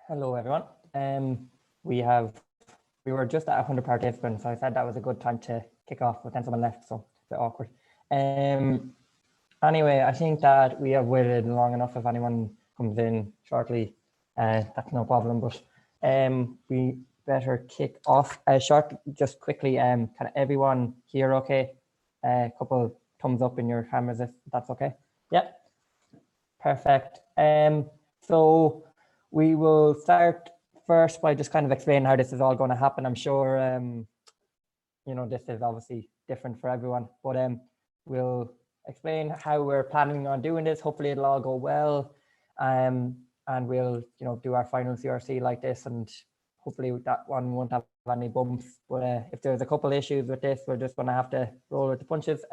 Hello, everyone. We were just at 100 participants, so I said that was a good time to kick off, but then someone left, so a bit awkward. Anyway, I think that we have waited long enough. If anyone comes in shortly, that's no problem. But we better kick off. Just quickly. Can everyone hear okay? A couple thumbs up in your cameras if that's okay. Yeah, perfect. So we will start first by just kind of explaining how this is all going to happen. I'm sure this is obviously different for everyone, but we'll explain how we're planning on doing this. Hopefully it'll all go well, and we'll do our final CRC like this, and hopefully that one won't have any bumps. But if there's a couple issues with this, we're just going to have to roll with the punches.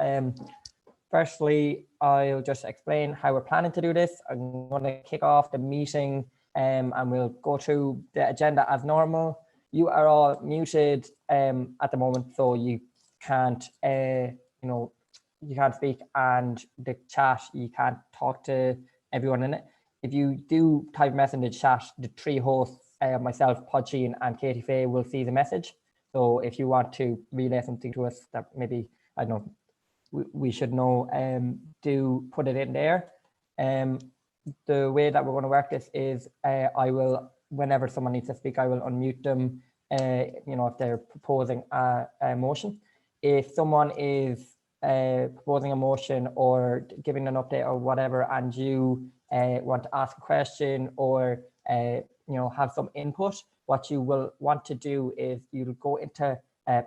Firstly, I'll just explain how we're planning to do this. I'm going to kick off the meeting, and we'll go through the agenda as normal. You are all muted at the moment, so you can't, you can't speak, and the chat, you can't talk to everyone in it. If you do type a message in the chat, the three hosts, myself, Podsheen, and Katie Faye will see the message. So if you want to relay something to us that maybe, I don't know, we should know, do put it in there. The way that we're going to work this is I will, whenever someone needs to speak, I will unmute them, if they're proposing a motion. If someone is proposing a motion or giving an update or whatever, and you want to ask a question or have some input, what you will want to do is you'll go into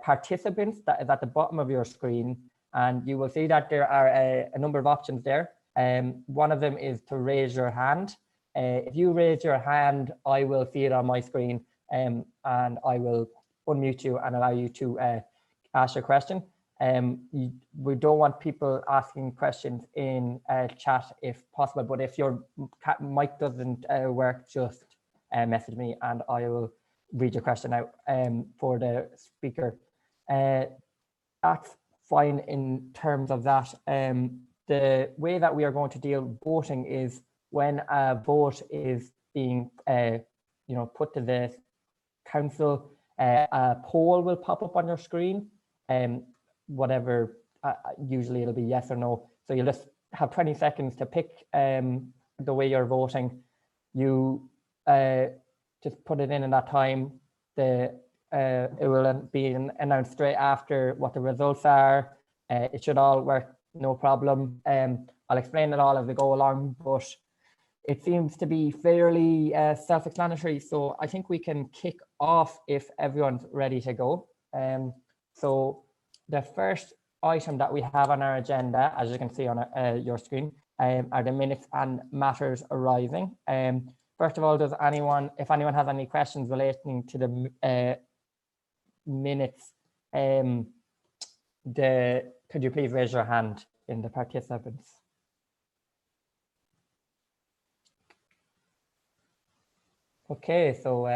participants, that is at the bottom of your screen, and you will see that there are a number of options there. One of them is to raise your hand. If you raise your hand, I will see it on my screen, and I will unmute you and allow you to ask your question. We don't want people asking questions in chat if possible, but if your mic doesn't work, just message me and I will read your question out for the speaker. That's fine in terms of that. The way that we are going to deal voting is when a vote is being put to the council, a poll will pop up on your screen, whatever, usually it'll be yes or no. So you'll just have 20 seconds to pick the way you're voting. You just put it in that time. It will be announced straight after what the results are. It should all work, no problem. I'll explain it all as we go along, but it seems to be fairly self-explanatory. So I think we can kick off if everyone's ready to go. So the first item that we have on our agenda, as you can see on your screen, are the minutes and matters arising. First of all, if anyone has any questions relating to the minutes, could you please raise your hand in the participants? Okay, so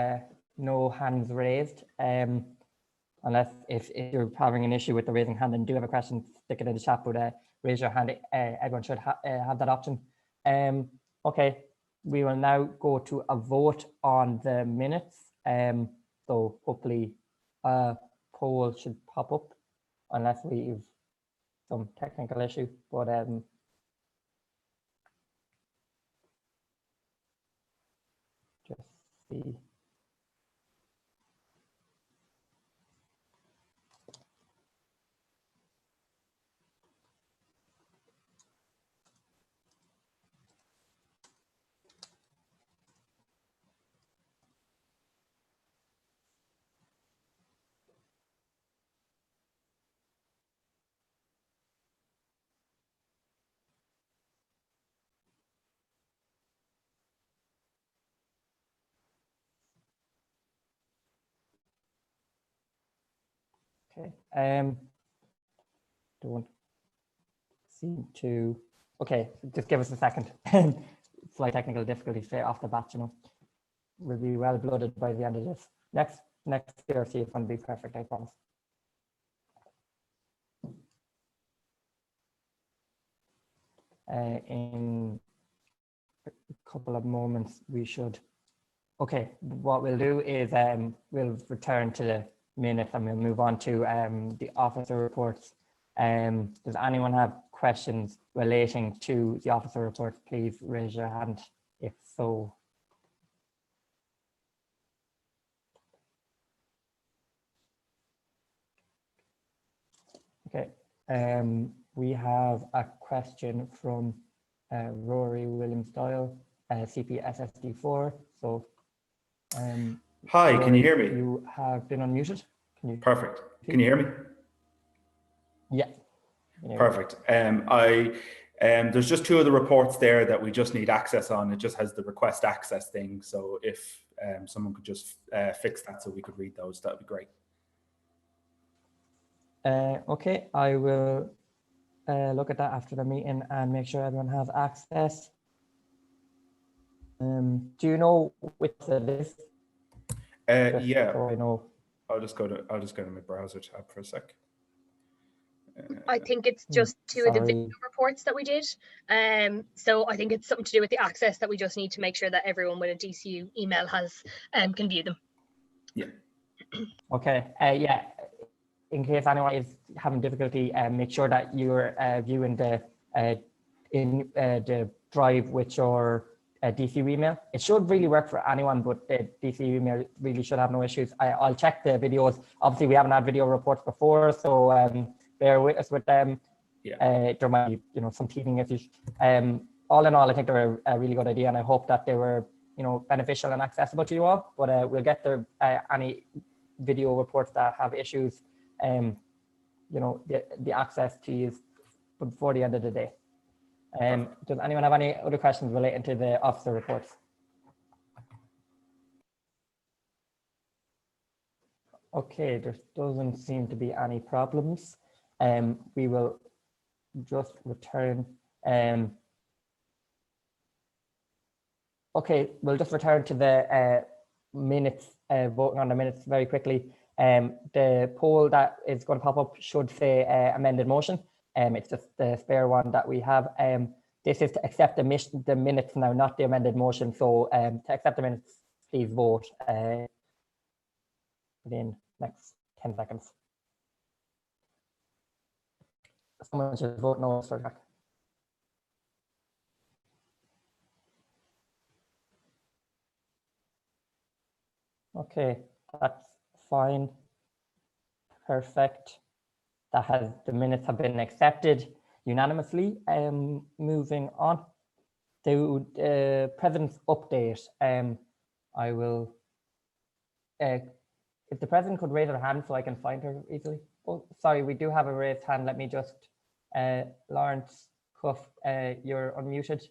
no hands raised. Unless if you're having an issue with the raising hand and do have a question, stick it in the chat, but raise your hand. Everyone should have that option. Okay, we will now go to a vote on the minutes. So hopefully a poll should pop up unless we've some technical issue, but just see. Okay, don't seem to. Okay, just give us a second. Slight technical difficulty straight off the bat, We'll be well blooded by the end of this. Next CRC is going to be perfect, I promise. In a couple of moments, we should Okay, what we'll do is we'll return to the minutes and we'll move on to the officer reports. Does anyone have questions relating to the officer reports? Please raise your hand if so. Okay, we have a question from Rory Williams Doyle, CPSSD4. So, hi, Rory, can you hear me? You have been unmuted. Can you? Perfect. Can you hear me? Yeah. Perfect. There's just two of the reports there that we just need access on. It just has the request access thing. So if someone could just fix that so we could read those, that would be great. Okay, I will look at that after the meeting and make sure everyone has access. Do you know which it is? Yeah. So I know. I'll just go to my browser tab for a sec. I think it's just two of the video reports that we did. So I think it's something to do with the access that we just need to make sure that everyone with a DCU email has can view them. Yeah. Okay. Yeah. In case anyone is having difficulty, make sure that you're viewing the drive with your DCU email. It should really work for anyone, but the DCU email really should have no issues. I'll check the videos. Obviously, we haven't had video reports before, so bear with us with them. Yeah. There might be, some teething issues. All in all, I think they're a really good idea, and I hope that they were, beneficial and accessible to you all. But we'll get the any video reports that have issues, the access to use before the end of the day. Does anyone have any other questions relating to the officer reports? Okay, there doesn't seem to be any problems. We will just return. Okay, we'll just return to the minutes, voting on the minutes very quickly. The poll that is going to pop up should say amended motion. It's just the spare one that we have. This is to accept the minutes now, not the amended motion. So to accept the minutes, please vote within next 10 seconds. Someone should vote no, Sir Jack. Okay, that's fine. Perfect. The minutes have been accepted unanimously. Moving on to President's update. I will, if the President could raise her hand so I can find her easily. Oh, sorry, we do have a raised hand. Let me just, Lawrence Cuff, you're unmuted.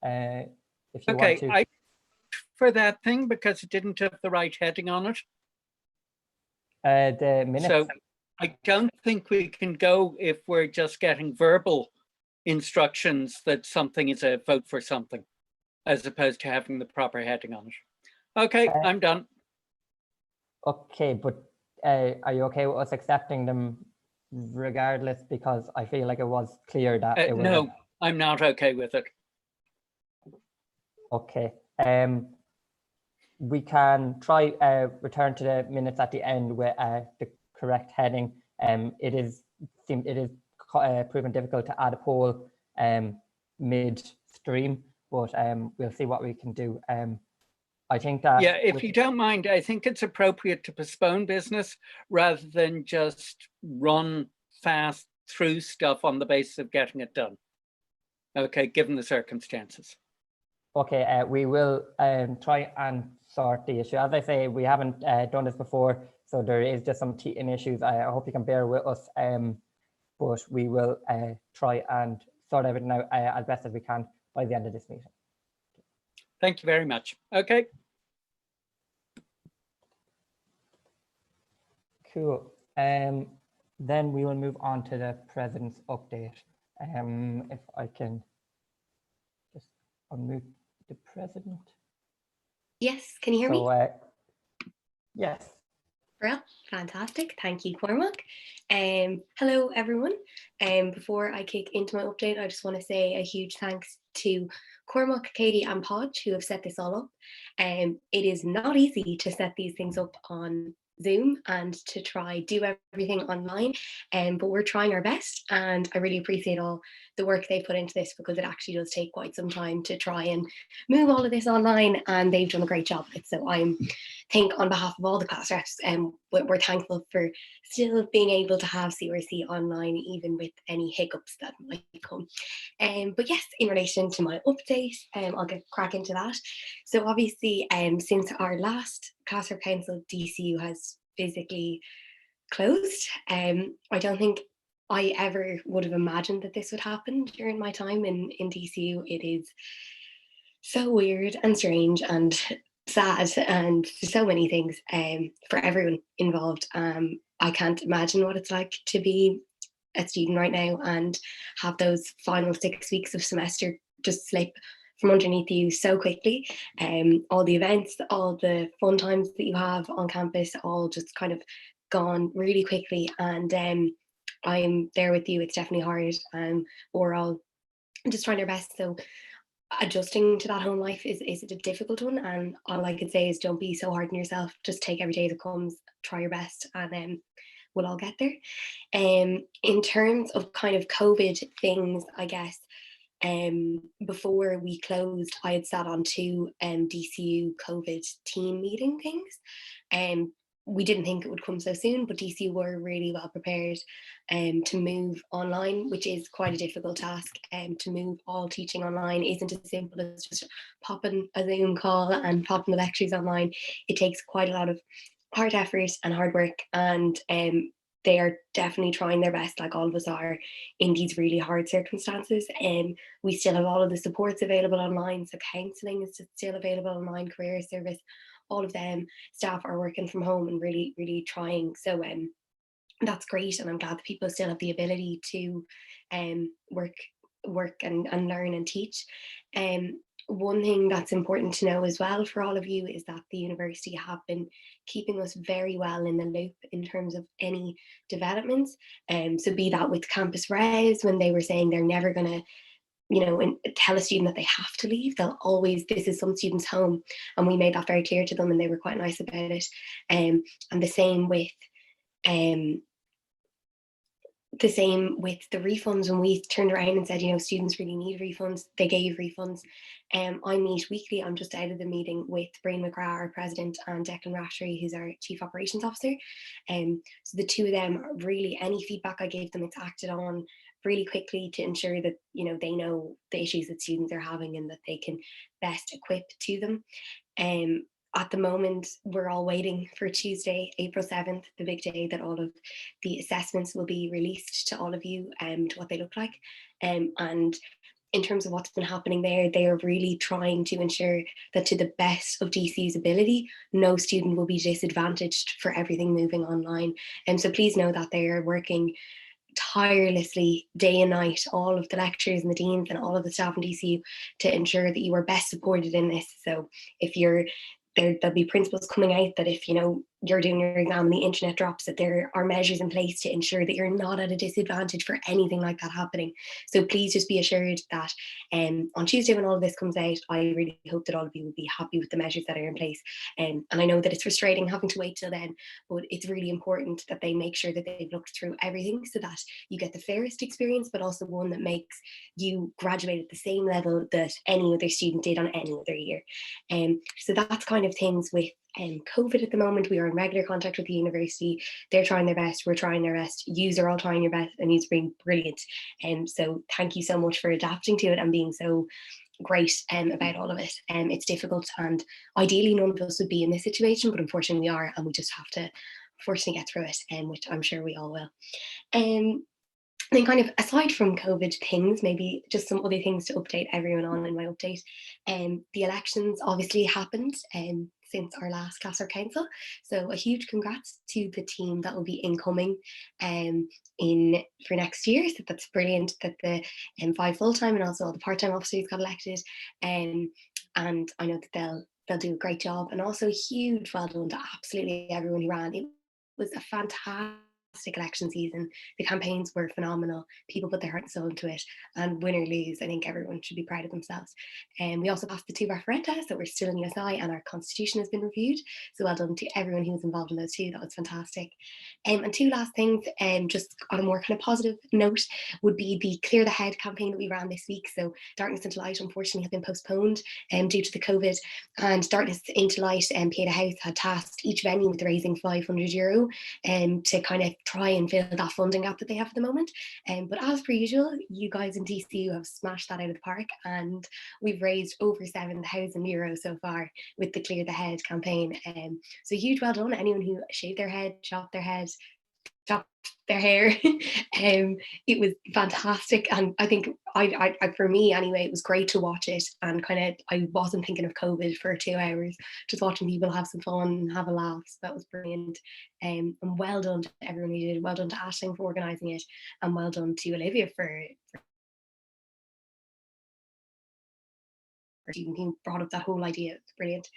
If you want to. For that thing because it didn't have the right heading on it. The minutes. So I don't think we can go if we're just getting verbal instructions that something is a vote for something, as opposed to having the proper heading on it. Okay, I'm done. Okay, but are you okay with us accepting them regardless? Because I feel like it was clear that it was. No, I'm not okay with it. Okay. We can try return to the minutes at the end with the correct heading. It is proven difficult to add a poll mid-stream, but we'll see what we can do. I think that. Yeah, if you don't mind, I think it's appropriate to postpone business rather than just run fast through stuff on the basis of getting it done. Okay, given the circumstances. Okay, we will try and sort the issue. As I say, we haven't done this before, so there is just some teething issues. I hope you can bear with us, but we will try and sort everything out as best as we can by the end of this meeting. Thank you very much. Okay. Cool. Then we will move on to the President's update. If I can just unmute the President. Yes, can you hear me? Yes. Well, fantastic. Thank you, Cormac. Hello, everyone. Before I kick into my update, I just want to say a huge thanks to Cormac, Katie, and Podge who have set this all up. It is not easy to set these things up on Zoom and to try do everything online, but we're trying our best, and I really appreciate all the work they put into this, because it actually does take quite some time to try and move all of this online, and they've done a great job of it. So I think on behalf of all the class reps, we're thankful for still being able to have CRC online, even with any hiccups that might come. But yes, in relation to my update, I'll get crack into that. So obviously, since our last class rep council, DCU has physically closed. I don't think I ever would have imagined that this would happen during my time in DCU. It is so weird and strange and sad, and so many things for everyone involved. I can't imagine what it's like to be a student right now and have those final 6 weeks of semester just slip from underneath you so quickly. All the events, all the fun times that you have on campus, all just kind of gone really quickly. And I'm there with you. It's definitely hard. We're all just trying our best. So adjusting to that home life is a difficult one, and all I could say is don't be so hard on yourself. Just take every day that comes, try your best, and we'll all get there. In terms of kind of COVID things, I guess, before we closed, I had sat on 2 DCU COVID team meeting things. We didn't think it would come so soon, but DCU were really well prepared to move online, which is quite a difficult task. To move all teaching online isn't as simple as just popping a Zoom call and popping the lectures online. It takes quite a lot of hard effort and hard work, and they are definitely trying their best, like all of us are, in these really hard circumstances. We still have all of the supports available online, so counselling is still available online, career service, all of them staff are working from home and really, really trying. So that's great, and I'm glad that people still have the ability to work and learn and teach. One thing that's important to know as well for all of you is that the university have been keeping us very well in the loop in terms of any developments. So be that with Campus Res, when they were saying they're never going to, and tell a student that they have to leave. They'll always, this is some students' home, and we made that very clear to them, and they were quite nice about it. And the same with the refunds. When we turned around and said, students really need refunds, they gave refunds. I meet weekly. I'm just out of the meeting with Brian McGrath, our president, and Declan Raftery, who's our chief operations officer. So the 2 of them, really, any feedback I gave them, it's acted on really quickly to ensure that they know the issues that students are having and that they can best equip to them. At the moment, we're all waiting for Tuesday, April 7th, the big day that all of the assessments will be released to all of you, to what they look like. And in terms of what's been happening there, they are really trying to ensure that, to the best of DC's ability, no student will be disadvantaged for everything moving online. And so please know that they are working tirelessly day and night, all of the lecturers and the deans and all of the staff in DCU, to ensure that you are best supported in this. So if you're there'll be principles coming out that if you're doing your exam and the internet drops, that there are measures in place to ensure that you're not at a disadvantage for anything like that happening. So please just be assured that on Tuesday, when all of this comes out, I really hope that all of you will be happy with the measures that are in place. And I know that it's frustrating having to wait till then, but it's really important that they make sure that they've looked through everything so that you get the fairest experience, but also one that makes you graduate at the same level that any other student did on any other year. So that's kind of things with COVID at the moment. We are in regular contact with the university. They're trying their best, we're trying our best, yous are all trying your best, and yous are being brilliant. And so thank you so much for adapting to it and being so great about all of it. It's difficult, and ideally none of us would be in this situation, but unfortunately we are, and we just have to fortunately get through it, which I'm sure we all will. Then kind of aside from COVID things, maybe just some other things to update everyone on in my update. The elections obviously happened since our last class rep council. So a huge congrats to the team that will be incoming for next year. So that's brilliant that the 5 full-time and also all the part-time officers got elected. And I know that they'll do a great job. And also a huge well done to absolutely everyone who ran. It was a fantastic election season. The campaigns were phenomenal. People put their heart and soul into it, and win or lose, I think everyone should be proud of themselves. And we also passed the 2 referenda, so we're still in USI, and our constitution has been reviewed. So well done to everyone who was involved in those 2. That was fantastic. And 2 last things, just on a more kind of positive note, would be the Clear the Head campaign that we ran this week. So Darkness into Light unfortunately has been postponed due to the COVID, and Darkness into Light and Pieta House had tasked each venue with raising €500 to kind of try and fill that funding gap that they have at the moment. But as per usual, you guys in DCU have smashed that out of the park, and we've raised over €7,000 so far with the Clear the Head campaign. So huge well done anyone who shaved their head, chopped their head, chopped their hair. It was fantastic, and I think I for me anyway, it was great to watch it, and kind of I wasn't thinking of COVID for 2 hours, just watching people have some fun and have a laugh. So that was brilliant. And well done to everyone who did it. Well done to Aisling for organising it, and well done to Olivia for who brought up that whole idea. It's brilliant.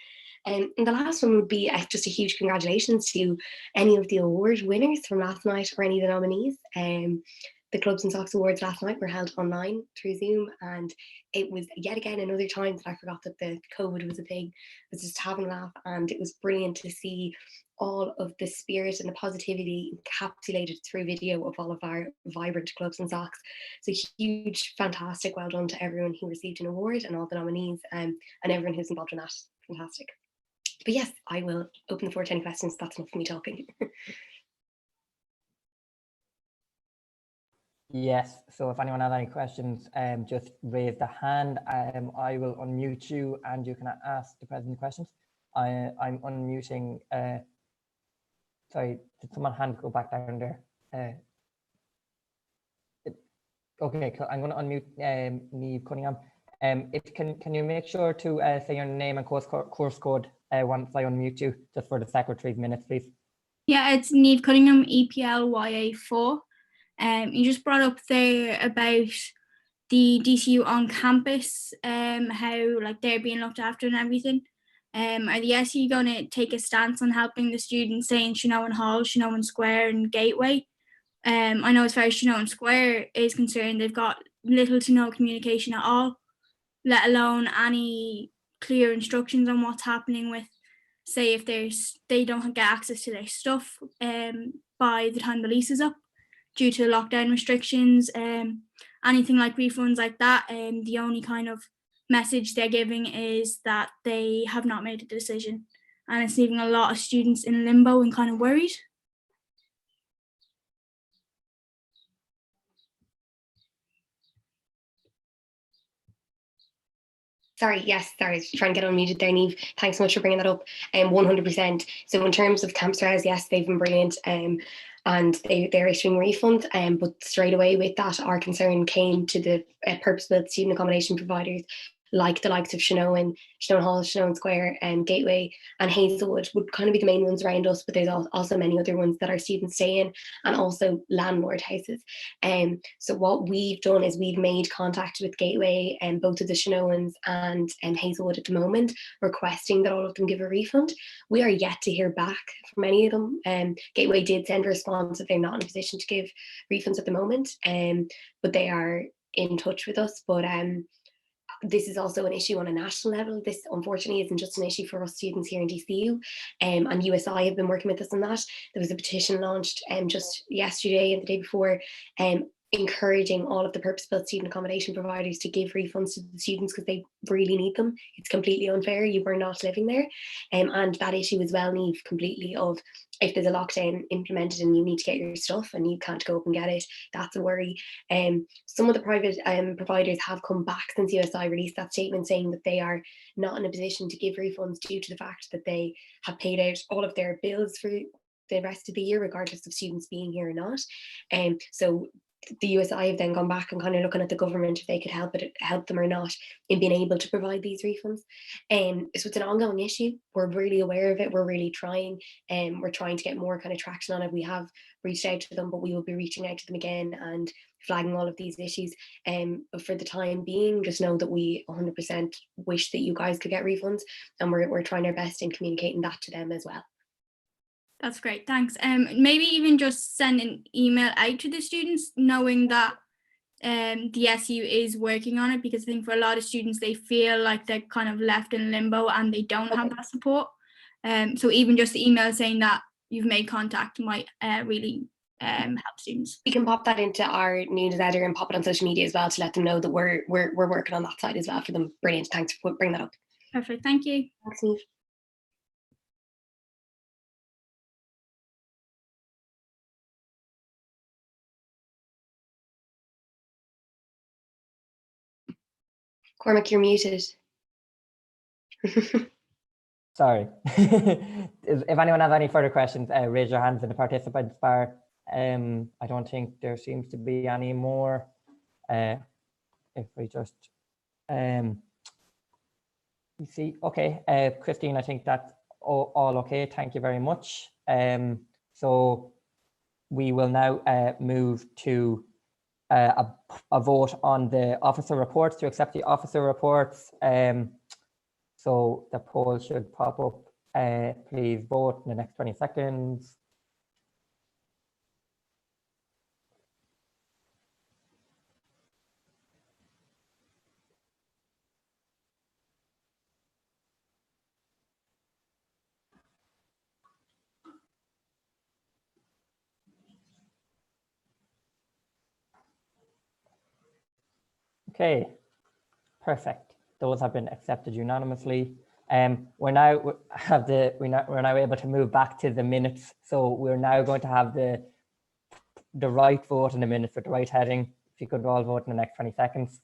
And the last one would be just a huge congratulations to any of the award winners from last night, or any of the nominees. The Clubs and Socks Awards last night were held online through Zoom, and it was yet again another time that I forgot that the COVID was a thing. I was just having a laugh, and it was brilliant to see all of the spirit and the positivity encapsulated through video of all of our vibrant clubs and socks. So huge, fantastic well done to everyone who received an award, and all the nominees, and everyone who's involved in that. Fantastic. But yes, I will open the floor to any questions. That's enough for me talking. Yes, so if anyone has any questions, just raise the hand. I will unmute you and you can ask the president questions. I'm unmuting. Sorry, did someone hand go back down there? Okay, I'm going to unmute Niamh Cunningham. Can you make sure to say your name and course code once I unmute you, just for the secretary's minutes, please? Yeah, it's Niamh Cunningham, EPLYA4. You just brought up there about the DCU on campus, how like they're being looked after and everything. Are the SU going to take a stance on helping the students, say in Shinowan Hall, Shinowan Square and Gateway? I know as far as Shinowan Square is concerned, they've got little to no communication at all, let alone any clear instructions on what's happening with, say, if they don't get access to their stuff by the time the lease is up due to lockdown restrictions, anything like refunds like that. The only kind of message they're giving is that they have not made a decision, and it's leaving a lot of students in limbo and kind of worried. Sorry, yes, sorry, I was trying to get unmuted there, Niamh. Thanks so much for bringing that up. 100%. So in terms of Camp Stars, yes, they've been brilliant, and they're issuing refunds. But straight away with that, our concern came to the purpose-built student accommodation providers, like the likes of Shinowan Hall, Shinowan Square, and Gateway and Hazelwood would kind of be the main ones around us, but there's also many other ones that our students stay in, and also landlord houses. So what we've done is we've made contact with Gateway and both of the Shinowans and Hazelwood at the moment, requesting that all of them give a refund. We are yet to hear back from any of them. Gateway did send a response that they're not in a position to give refunds at the moment, but they are in touch with us. But this is also an issue on a national level. This unfortunately isn't just an issue for us students here in DCU, and USI have been working with us on that. There was a petition launched just yesterday and the day before, encouraging all of the purpose-built student accommodation providers to give refunds to the students because they really need them. It's completely unfair. You were not living there. And that issue as well, Niamh, completely of if there's a lockdown implemented and you need to get your stuff and you can't go up and get it, that's a worry. Some of the private providers have come back since USI released that statement saying that they are not in a position to give refunds due to the fact that they have paid out all of their bills for the rest of the year, regardless of students being here or not. So the USI have then gone back and kind of looking at the government if they could help them or not in being able to provide these refunds. So it's an ongoing issue. We're really aware of it. We're really trying, and we're trying to get more kind of traction on it. We have reached out to them, but we will be reaching out to them again and flagging all of these issues. But for the time being, just know that we 100% wish that you guys could get refunds, and we're trying our best in communicating that to them as well. That's great, thanks. Maybe even just send an email out to the students knowing that the SU is working on it, because I think for a lot of students they feel like they're kind of left in limbo and they don't have that support. So even just the email saying that you've made contact might really help students. We can pop that into our newsletter and pop it on social media as well to let them know that we're working on that side as well for them. Brilliant, thanks for bringing that up. Perfect, thank you. Thanks, Niamh. Cormac, you're muted. Sorry. If anyone has any further questions, raise your hands in the participants bar. I don't think there seems to be any more. If we just you see, okay, Christine, I think that's all okay. Thank you very much. So we will now move to a vote on the officer reports, to accept the officer reports. So the poll should pop up. Please vote in the next 20 seconds. Okay, perfect. Those have been accepted unanimously. We're now able to move back to the minutes. So we're now going to have the right vote in the minutes with the right heading. If you could all vote in the next 20 seconds.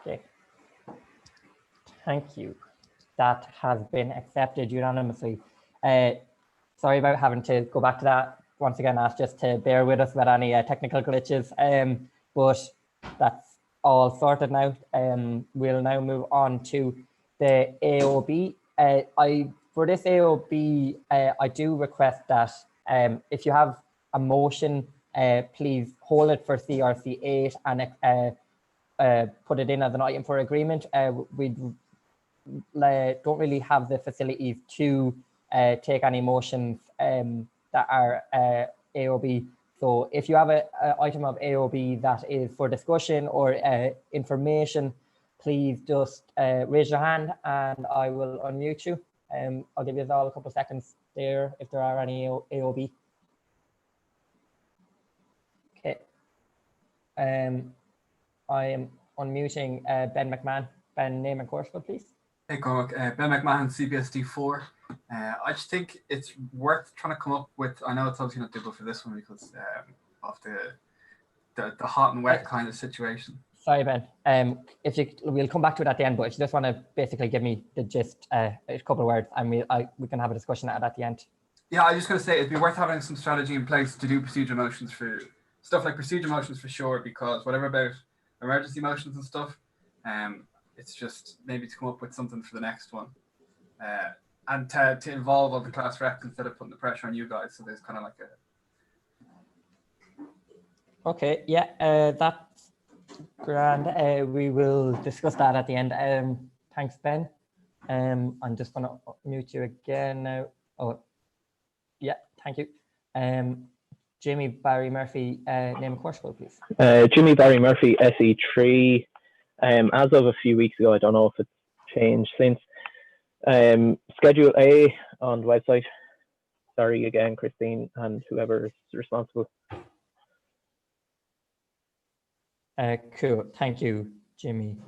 Okay. Thank you. That has been accepted unanimously. Sorry about having to go back to that. Once again, ask just to bear with us with any technical glitches, but that's all sorted now. We'll now move on to the AOB. For this AOB, I do request that if you have a motion, please hold it for CRC 8 and put it in as an item for agreement. We don't really have the facilities to take any motions that are AOB. So if you have an item of AOB that is for discussion or information, please just raise your hand and I will unmute you. I'll give you all a couple of seconds there if there are any AOB. Okay. I am unmuting Ben McMahon. Ben, name and course code, please. Hey Cormac, Ben McMahon, CPSD 4. I just think it's worth trying to come up with, I know it's obviously not doable for this one because of the hot and wet kind of situation. Sorry, Ben. We'll come back to it at the end, but if you just want to basically give me the gist, a couple of words, and we can have a discussion at the end. Yeah, I was just going to say it'd be worth having some strategy in place to do procedure motions for stuff like procedure motions for sure, because whatever about emergency motions and stuff, it's just maybe to come up with something for the next one, and to involve all the class reps instead of putting the pressure on you guys. So there's kind of like a. Okay, yeah, that's grand. We will discuss that at the end. Thanks, Ben. I'm just going to mute you again now. Oh, yeah, thank you. Jimmy Barry Murphy, name and course code, please. Jimmy Barry Murphy, SE3. As of a few weeks ago, I don't know if it's changed since. Schedule A on the website. Sorry again, Christine, and whoever is responsible. Cool, thank you, Jimmy.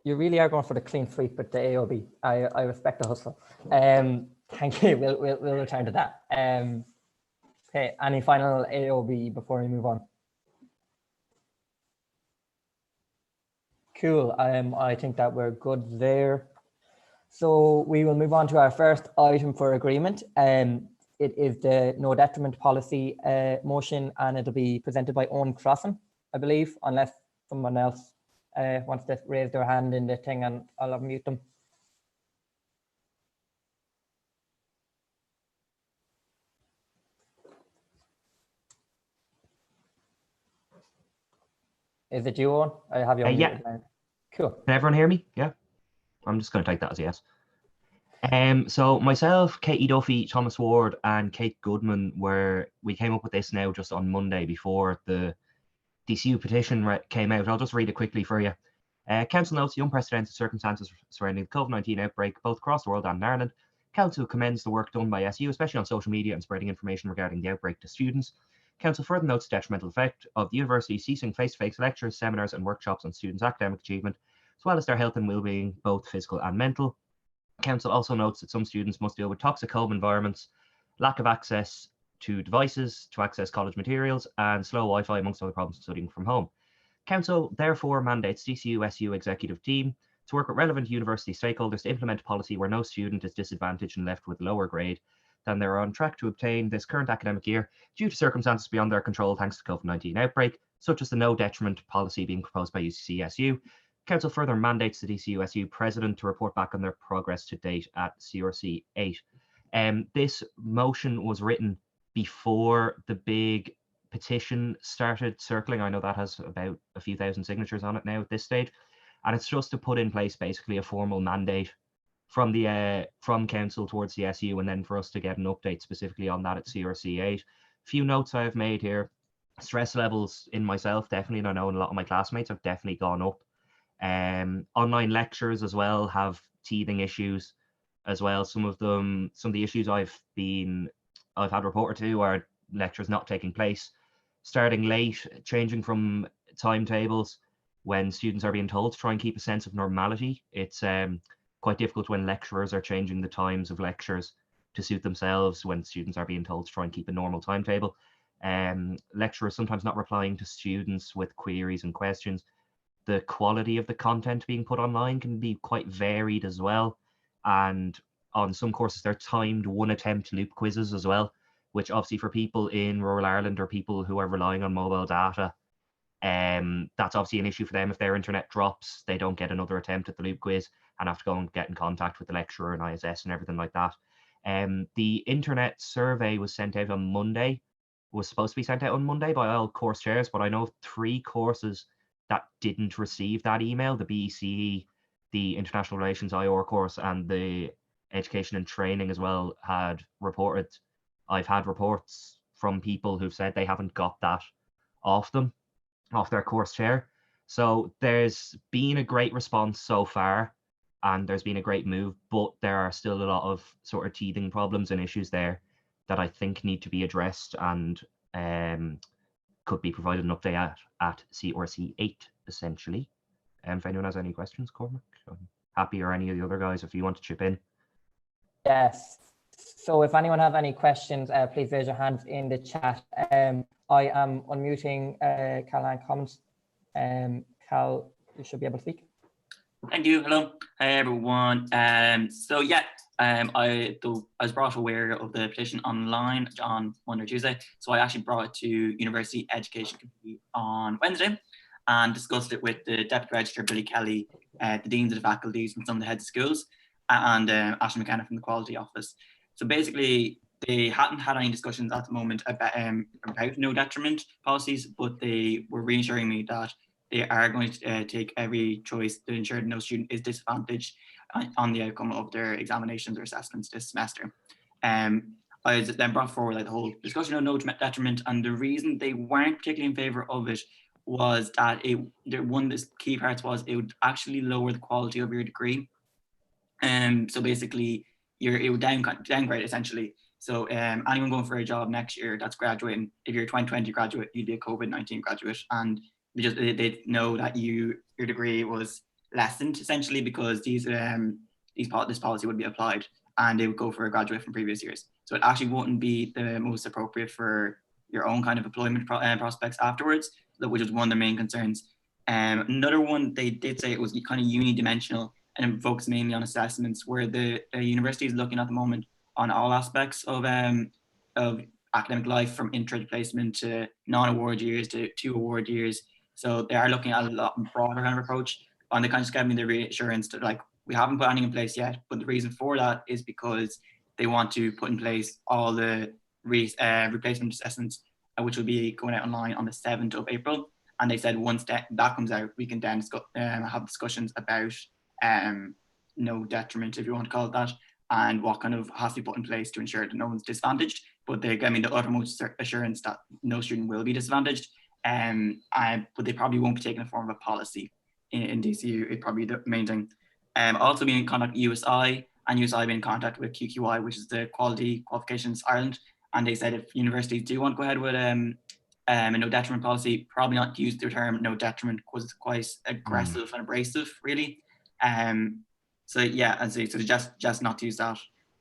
You really are going for the clean sweep with the AOB. I respect the hustle. Thank you. We'll return to that. Okay. Any final AOB before we move on? Cool. I think that we're good there. So we will move on to our first item for agreement. It is the no detriment policy motion, and it'll be presented by Owen Crossan, I believe, unless someone else wants to raise their hand in the thing, and I'll unmute them. Is it you, Owen? I have you on Yeah. muted now. Cool. Can everyone hear me? Yeah. I'm just going to take that as a yes. So myself, Katie Duffy, Thomas Ward, and Kate Goodman we came up with this now just on Monday before the DCU petition came out. I'll just read it quickly for you. Council notes the unprecedented circumstances surrounding the COVID-19 outbreak, both across the world and in Ireland. Council commends the work done by SU, especially on social media and spreading information regarding the outbreak to students. Council further notes the detrimental effect of the university ceasing face-to-face lectures, seminars and workshops on students' academic achievement, as well as their health and well-being, both physical and mental. Council also notes that some students must deal with toxic home environments, lack of access to devices to access college materials, and slow Wi-Fi, amongst other problems studying from home. Council therefore mandates DCU-SU executive team to work with relevant university stakeholders to implement a policy where no student is disadvantaged and left with a lower grade than they're on track to obtain this current academic year due to circumstances beyond their control thanks to the COVID-19 outbreak, such as the no detriment policy being proposed by UCC-SU. Council further mandates the DCU-SU president to report back on their progress to date at CRC 8. This motion was written before the big petition started circling. I know that has about a few thousand signatures on it now at this stage, and it's just to put in place basically a formal mandate from council towards the SU, and then for us to get an update specifically on that at CRC 8. Few notes I've made here. Stress levels in myself definitely, and I know in a lot of my classmates have definitely gone up. Online lectures as well have teething issues as well. Some of the issues I've had reported to are lectures not taking place, starting late, changing from timetables when students are being told to try and keep a sense of normality. It's quite difficult when lecturers are changing the times of lectures to suit themselves when students are being told to try and keep a normal timetable. Lecturers sometimes not replying to students with queries and questions. The quality of the content being put online can be quite varied as well. And on some courses, they're timed one attempt loop quizzes as well, which obviously for people in rural Ireland or people who are relying on mobile data, that's obviously an issue for them. If their internet drops, they don't get another attempt at the loop quiz and have to go and get in contact with the lecturer and ISS and everything like that. The internet survey was sent out on Monday, was supposed to be sent out on Monday by all course chairs, but I know of 3 courses that didn't receive that email: the BECE, the International Relations IOR course, and the Education and Training as well had reported. I've had reports from people who've said they haven't got that off their course chair. So there's been a great response so far, and there's been a great move, but there are still a lot of sort of teething problems and issues there that I think need to be addressed and could be provided an update at CRC 8, essentially. If anyone has any questions, Cormac, I'm happy, or any of the other guys, if you want to chip in. Yes. So if anyone have any questions, please raise your hands in the chat. I am unmuting Caroline Commons. Cal, you should be able to speak. Thank you. Hello. Hi, everyone. I was brought aware of the petition online on Monday or Tuesday. So I actually brought it to University Education Committee on Wednesday and discussed it with the Deputy Registrar, Billy Kelly, the Deans of the Faculties and some of the heads of schools, and Ashley McKenna from the Quality Office. So basically, they hadn't had any discussions at the moment about no detriment policies, but they were reassuring me that they are going to take every choice to ensure that no student is disadvantaged on the outcome of their examinations or assessments this semester. I then brought forward the whole discussion of no detriment, and the reason they weren't particularly in favour of it was that one of the key parts was it would actually lower the quality of your degree. So basically, it would downgrade essentially. So anyone going for a job next year that's graduating, if you're a 2020 graduate, you'd be a COVID-19 graduate, and they know that your degree was lessened essentially because this policy would be applied, and they would go for a graduate from previous years. So it actually wouldn't be the most appropriate for your own kind of employment prospects afterwards, which was one of their main concerns. Another one, they did say it was kind of unidimensional and it focused mainly on assessments, where the university is looking at the moment on all aspects of academic life, from intro placement to non-award years to 2 award years. So they are looking at a lot broader kind of approach, and they kind of just gave me the reassurance that we haven't put anything in place yet, but the reason for that is because they want to put in place all the replacement assessments, which will be going out online on the 7th of April. And they said once that comes out, we can then have discussions about no detriment, if you want to call it that, and what kind of has to be put in place to ensure that no one's disadvantaged. But they gave me the uttermost assurance that no student will be disadvantaged. But they probably won't be taking a form of a policy in DCU. It's probably the main thing. Also been in contact with USI, and USI been in contact with QQI, which is the Quality Qualifications Ireland. And they said if universities do want to go ahead with a no detriment policy, probably not use the term no detriment because it's quite aggressive and abrasive, really. So yeah, and so just not to use that.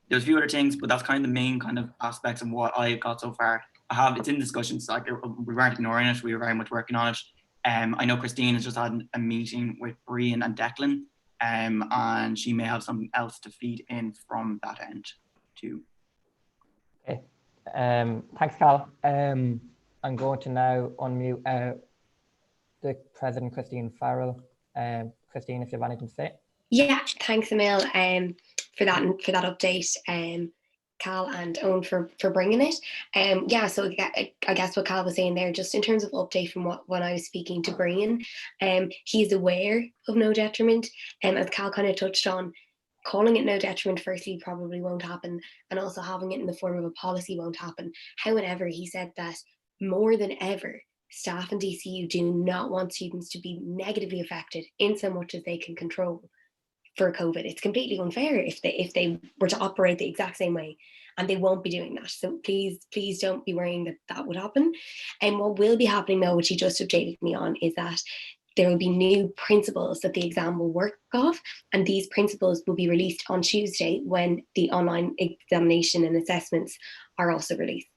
There's a few other things, but that's kind of the main kind of aspects of what I've got so far. It's in discussions, like we weren't ignoring it, we were very much working on it. I know Christine has just had a meeting with Brian and Declan, and she may have something else to feed in from that end too. Okay, thanks, Cal. I'm going to now unmute the President, Christine Farrell. Christine, if you have anything to say. Yeah, thanks, Emil, for that update. Cal and Owen for bringing it. Yeah, so I guess what Cal was saying there, just in terms of update from when I was speaking to Brian, he's aware of no detriment, as Cal kind of touched on. Calling it no detriment firstly probably won't happen, and also having it in the form of a policy won't happen. However, he said that more than ever, staff in DCU do not want students to be negatively affected in so much as they can control for COVID. It's completely unfair if they were to operate the exact same way, and they won't be doing that. So please don't be worrying that would happen. And what will be happening though, which he just updated me on, is that there will be new principles that the exam will work off, and these principles will be released on Tuesday when the online examination and assessments are also released.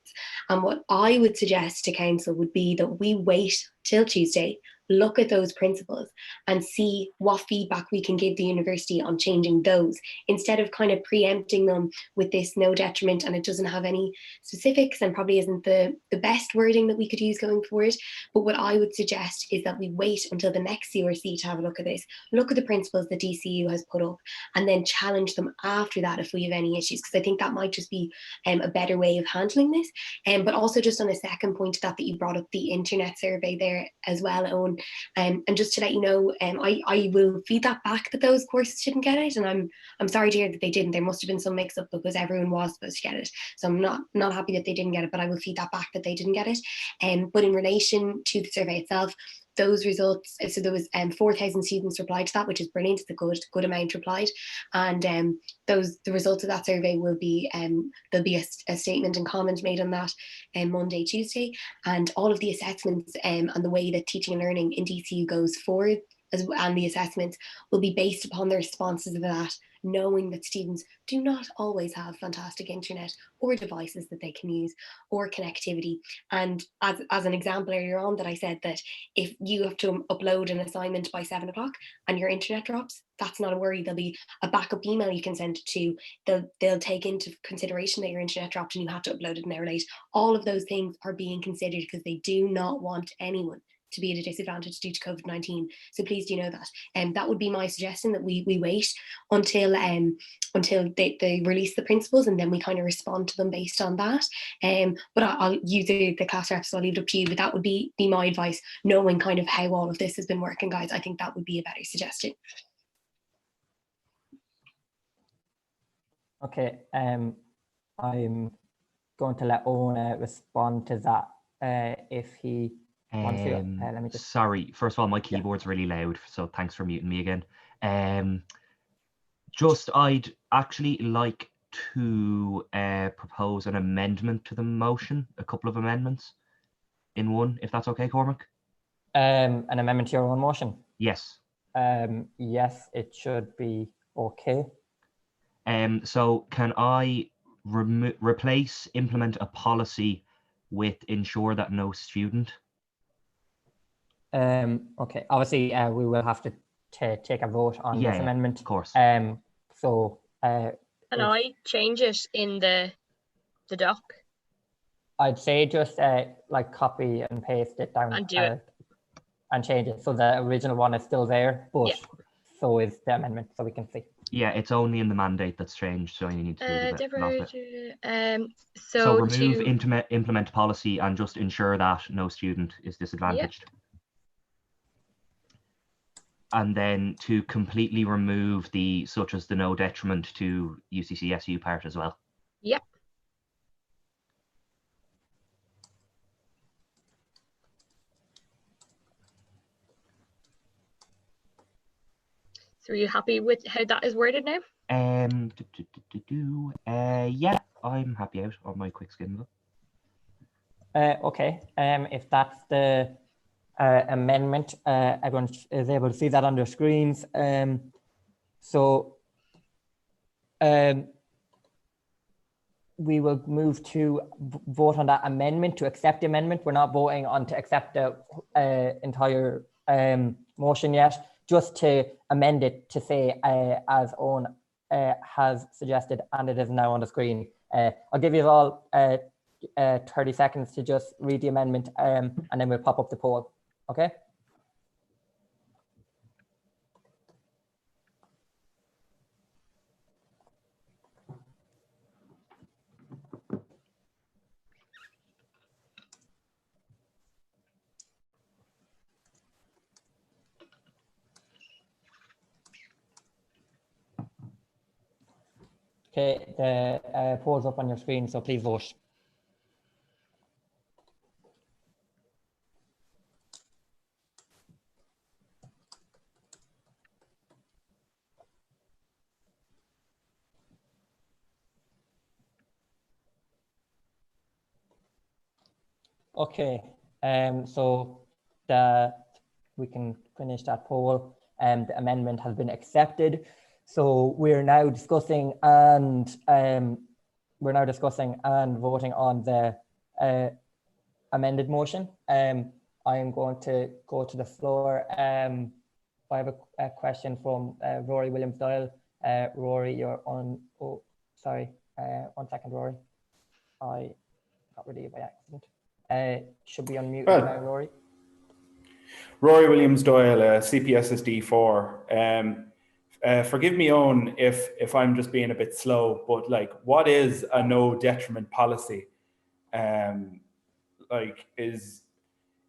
And what I would suggest to council would be that we wait till Tuesday, look at those principles and see what feedback we can give the university on changing those, instead of kind of preempting them with this no detriment, and it doesn't have any specifics and probably isn't the best wording that we could use going forward. But what I would suggest is that we wait until the next CRC to have a look at this, look at the principles that DCU has put up, and then challenge them after that if we have any issues, because I think that might just be a better way of handling this. But also just on a second point that you brought up, the internet survey there as well, Owen, and just to let you know, I will feed that back that those courses didn't get it, and I'm sorry to hear that they didn't. There must have been some mix-up because everyone was supposed to get it, so I'm not happy that they didn't get it, but I will feed that back that they didn't get it. But in relation to the survey itself, those results, so there was 4,000 students replied to that, which is brilliant. It's a good amount replied, and the results of that survey will be there'll be a statement and comment made on that Monday, Tuesday, and all of the assessments and the way that teaching and learning in DCU goes forward and the assessments will be based upon the responses of that, knowing that students do not always have fantastic internet or devices that they can use or connectivity. And as an example earlier on that I said that if you have to upload an assignment by 7 o'clock and your internet drops, that's not a worry. There'll be a backup email you can send it to. They'll take into consideration that your internet dropped and you have to upload it an hour late. All of those things are being considered because they do not want anyone to be at a disadvantage due to COVID-19. So please do know that. And that would be my suggestion, that we wait until they release the principles, and then we kind of respond to them based on that. But I'll use the class reps, so I'll leave it up to you, but that would be my advice, knowing kind of how all of this has been working, guys. I think that would be a better suggestion. Okay, I'm going to let Owen respond to that if he wants to. Let me just... Sorry, first of all, my keyboard's really loud, so thanks for muting me again. I'd actually like to propose an amendment to the motion, a couple of amendments in one, if that's okay, Cormac. An amendment to your own motion? Yes. Yes, it should be okay. So can I replace implement a policy with ensure that no student? Okay, obviously we will have to take a vote on this amendment. Of course. Can I change it in the doc? I'd say just like copy and paste it down and do it and change it so the original one is still there, but so is the amendment, so we can see. Yeah, it's only in the mandate that's changed, so you need to so remove implement policy and just ensure that no student is disadvantaged. and then to completely remove the such as the no detriment to UCCSU part as well. Yep. So are you happy with how that is worded now? Yeah, I'm happy out on my quick skim of it. Okay, if that's the amendment, everyone is able to see that on their screens. We will move to vote on that amendment, to accept the amendment. We're not voting on to accept the entire motion yet, just to amend it to say as Owen has suggested, and it is now on the screen. I'll give you all 30 seconds to just read the amendment, and then we'll pop up the poll. Okay. Okay, the poll's up on your screen, so please vote. Okay, so we can finish that poll. The amendment has been accepted. So we're now discussing and voting on the amended motion. I am going to go to the floor. I have a question from Rory Williams-Doyle. Rory, you're on. Oh, sorry. 1 second, Rory. I got rid of you by accident. Should be unmuted now, Rory. Rory Williams-Doyle, CPSSD4. Forgive me, Owen, if I'm just being a bit slow, but like, what is a no detriment policy? Like, is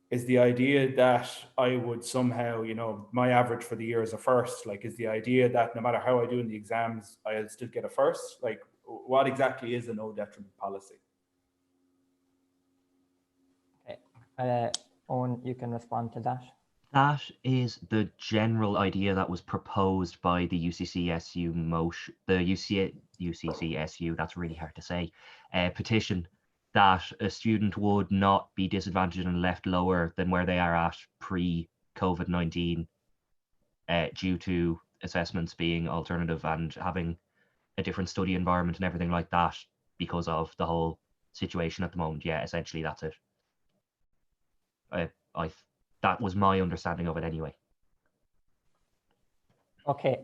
the idea that I would somehow, you know, my average for the year is a first? Like, is the idea that no matter how I do in the exams, I'll still get a first? Like, what exactly is a no detriment policy? Okay. Owen, you can respond to that. That is the general idea that was proposed by the UCCSU motion, the UCCSU, that's really hard to say, petition, that a student would not be disadvantaged and left lower than where they are at pre-COVID-19 due to assessments being alternative and having a different study environment and everything like that because of the whole situation at the moment. Yeah, essentially that's it. That was my understanding of it anyway. Okay.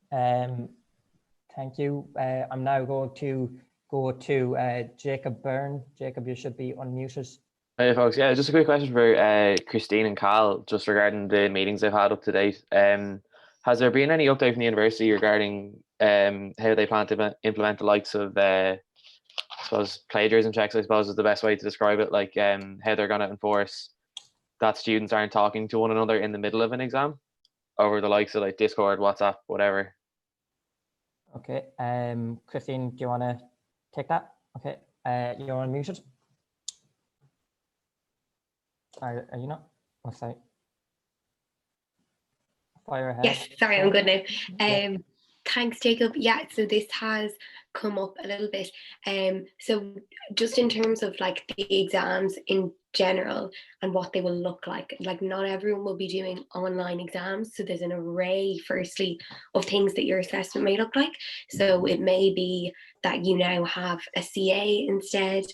Thank you. I'm now going to go to Jacob Byrne. Jacob, you should be unmuted. Hey folks, yeah, just a quick question for Christine and Carl, just regarding the meetings they've had up to date. Has there been any update from the university regarding how they plan to implement the likes of, I suppose, plagiarism checks, I suppose is the best way to describe it, like how they're going to enforce that students aren't talking to one another in the middle of an exam over the likes of like Discord, WhatsApp, whatever? Okay, Christine, do you want to take that? Okay, you're unmuted. Are you not? Oh, sorry. Fire ahead. Yes, sorry, I'm good now. Thanks, Jacob. Yeah, so this has come up a little bit. So just in terms of like the exams in general and what they will look like not everyone will be doing online exams. So there's an array, firstly, of things that your assessment may look like. So it may be that you now have a CA instead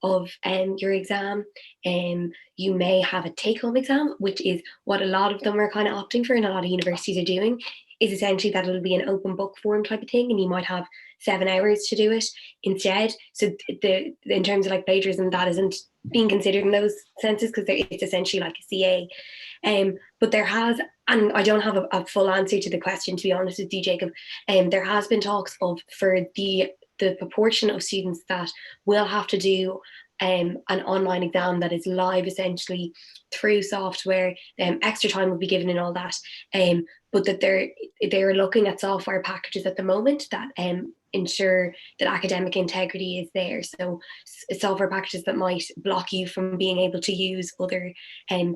of your exam. You may have a take-home exam, which is what a lot of them are kind of opting for and a lot of universities are doing, is essentially that it'll be an open book form type of thing, and you might have 7 hours to do it instead. So in terms of like plagiarism, that isn't being considered in those senses because it's essentially like a CA. But there has, and I don't have a full answer to the question, to be honest with you, Jacob, there has been talks of, for the proportion of students that will have to do an online exam that is live essentially through software. Extra time will be given and all that, but that they're looking at software packages at the moment that ensure that academic integrity is there. So software packages that might block you from being able to use other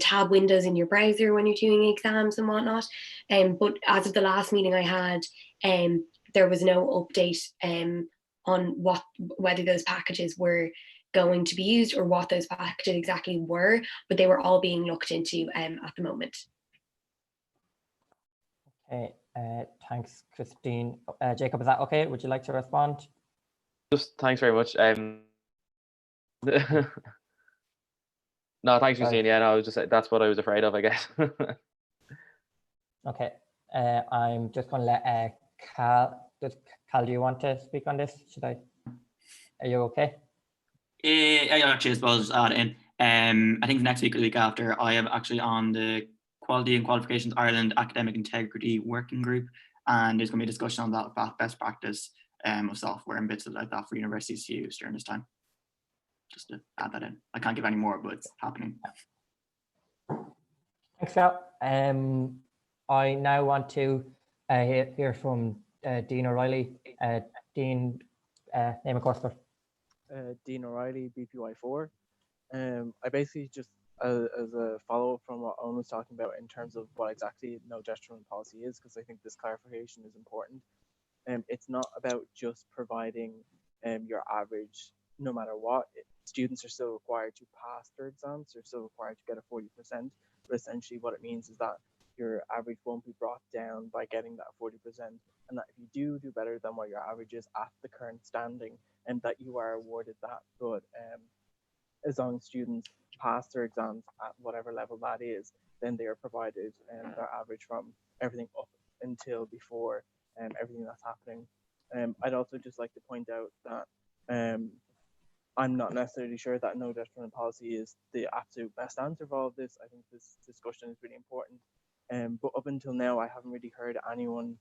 tab windows in your browser when you're doing exams and whatnot. But as of the last meeting I had, there was no update on whether those packages were going to be used or what those packages exactly were, but they were all being looked into at the moment. Okay, thanks, Christine. Jacob, is that okay? Would you like to respond? Just thanks very much. No, thanks, Christine. Yeah, no, I was just that's what I was afraid of, I guess. Okay, I'm just going to let Cal. Cal, do you want to speak on this? Should I? Are you okay? I actually suppose add in. I think next week or the week after, I am actually on the Quality and Qualifications Ireland Academic Integrity Working Group, and there's going to be a discussion on that best practice of software and bits like that for universities to use during this time. Just to add that in. I can't give any more, but it's happening. Thanks, Cal. I now want to hear from Dean O'Reilly. Dean, name of course. Dean O'Reilly, BPY4. I basically just, as a follow-up from what Owen was talking about in terms of what exactly no detriment policy is, because I think this clarification is important. It's not about just providing your average, no matter what. Students are still required to pass their exams, they're still required to get a 40%, but essentially what it means is that your average won't be brought down by getting that 40%, and that if you do better than what your average is at the current standing, and that you are awarded that. But as long as students pass their exams at whatever level that is, then they are provided their average from everything up until before everything that's happening. I'd also just like to point out that I'm not necessarily sure that no detriment policy is the absolute best answer for all of this. I think this discussion is really important. But up until now, I haven't really heard anyone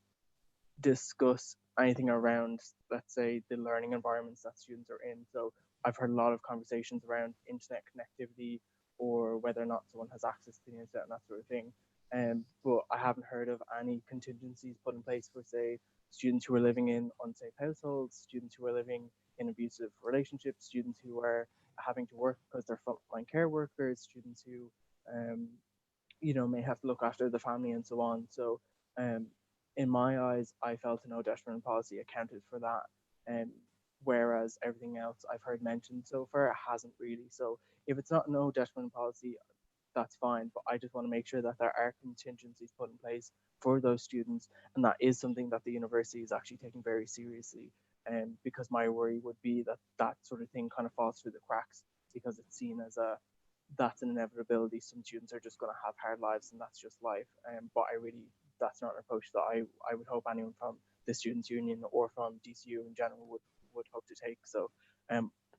discuss anything around, let's say, the learning environments that students are in. So I've heard a lot of conversations around internet connectivity or whether or not someone has access to the internet and that sort of thing. But I haven't heard of any contingencies put in place for, say, students who are living in unsafe households, students who are living in abusive relationships, students who are having to work because they're frontline care workers, students who may have to look after the family and so on. So in my eyes, I felt a no detriment policy accounted for that. Whereas everything else I've heard mentioned so far hasn't really. So if it's not no detriment policy, that's fine. But I just want to make sure that there are contingencies put in place for those students. And that is something that the university is actually taking very seriously. Because my worry would be that that sort of thing kind of falls through the cracks because it's seen as that's an inevitability. Some students are just going to have hard lives and that's just life. But that's not an approach that I would hope anyone from the Students' Union or from DCU in general would hope to take. So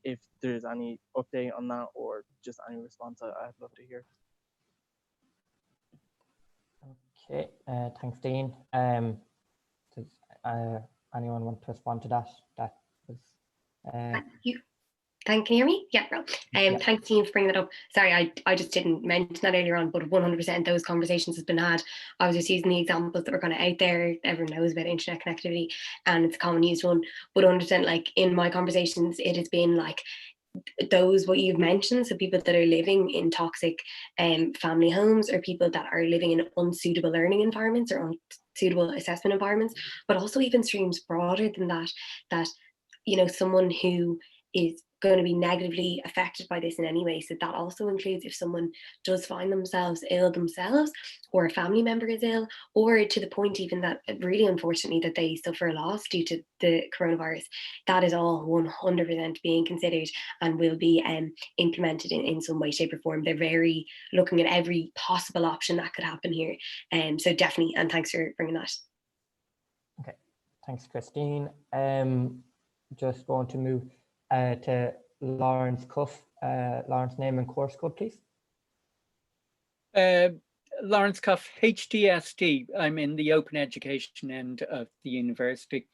if there's any update on that or just any response, I'd love to hear. Okay, thanks, Dean. Does anyone want to respond to that? That was. Thank you. Can you hear me? Yeah, bro. Thanks, Dean, for bringing that up. Sorry, I just didn't mention that earlier on, but 100% those conversations has been had. I was just using the examples that were kind of out there. Everyone knows about internet connectivity and it's a common used one. But 100%, like in my conversations, it has been like those what you've mentioned, so people that are living in toxic family homes or people that are living in unsuitable learning environments or unsuitable assessment environments, but also even streams broader than that someone who is going to be negatively affected by this in any way. So that also includes if someone does find themselves ill themselves or a family member is ill, or to the point even that really unfortunately that they suffer a loss due to the coronavirus. That is all 100% being considered and will be implemented in some way, shape or form. They're very looking at every possible option that could happen here. So definitely, and thanks for bringing that. Okay, thanks, Christine. Just going to move to Lawrence Cuff. Lawrence, name and course code, please. Lawrence Cuff, HDSD. I'm in the open education end of the university.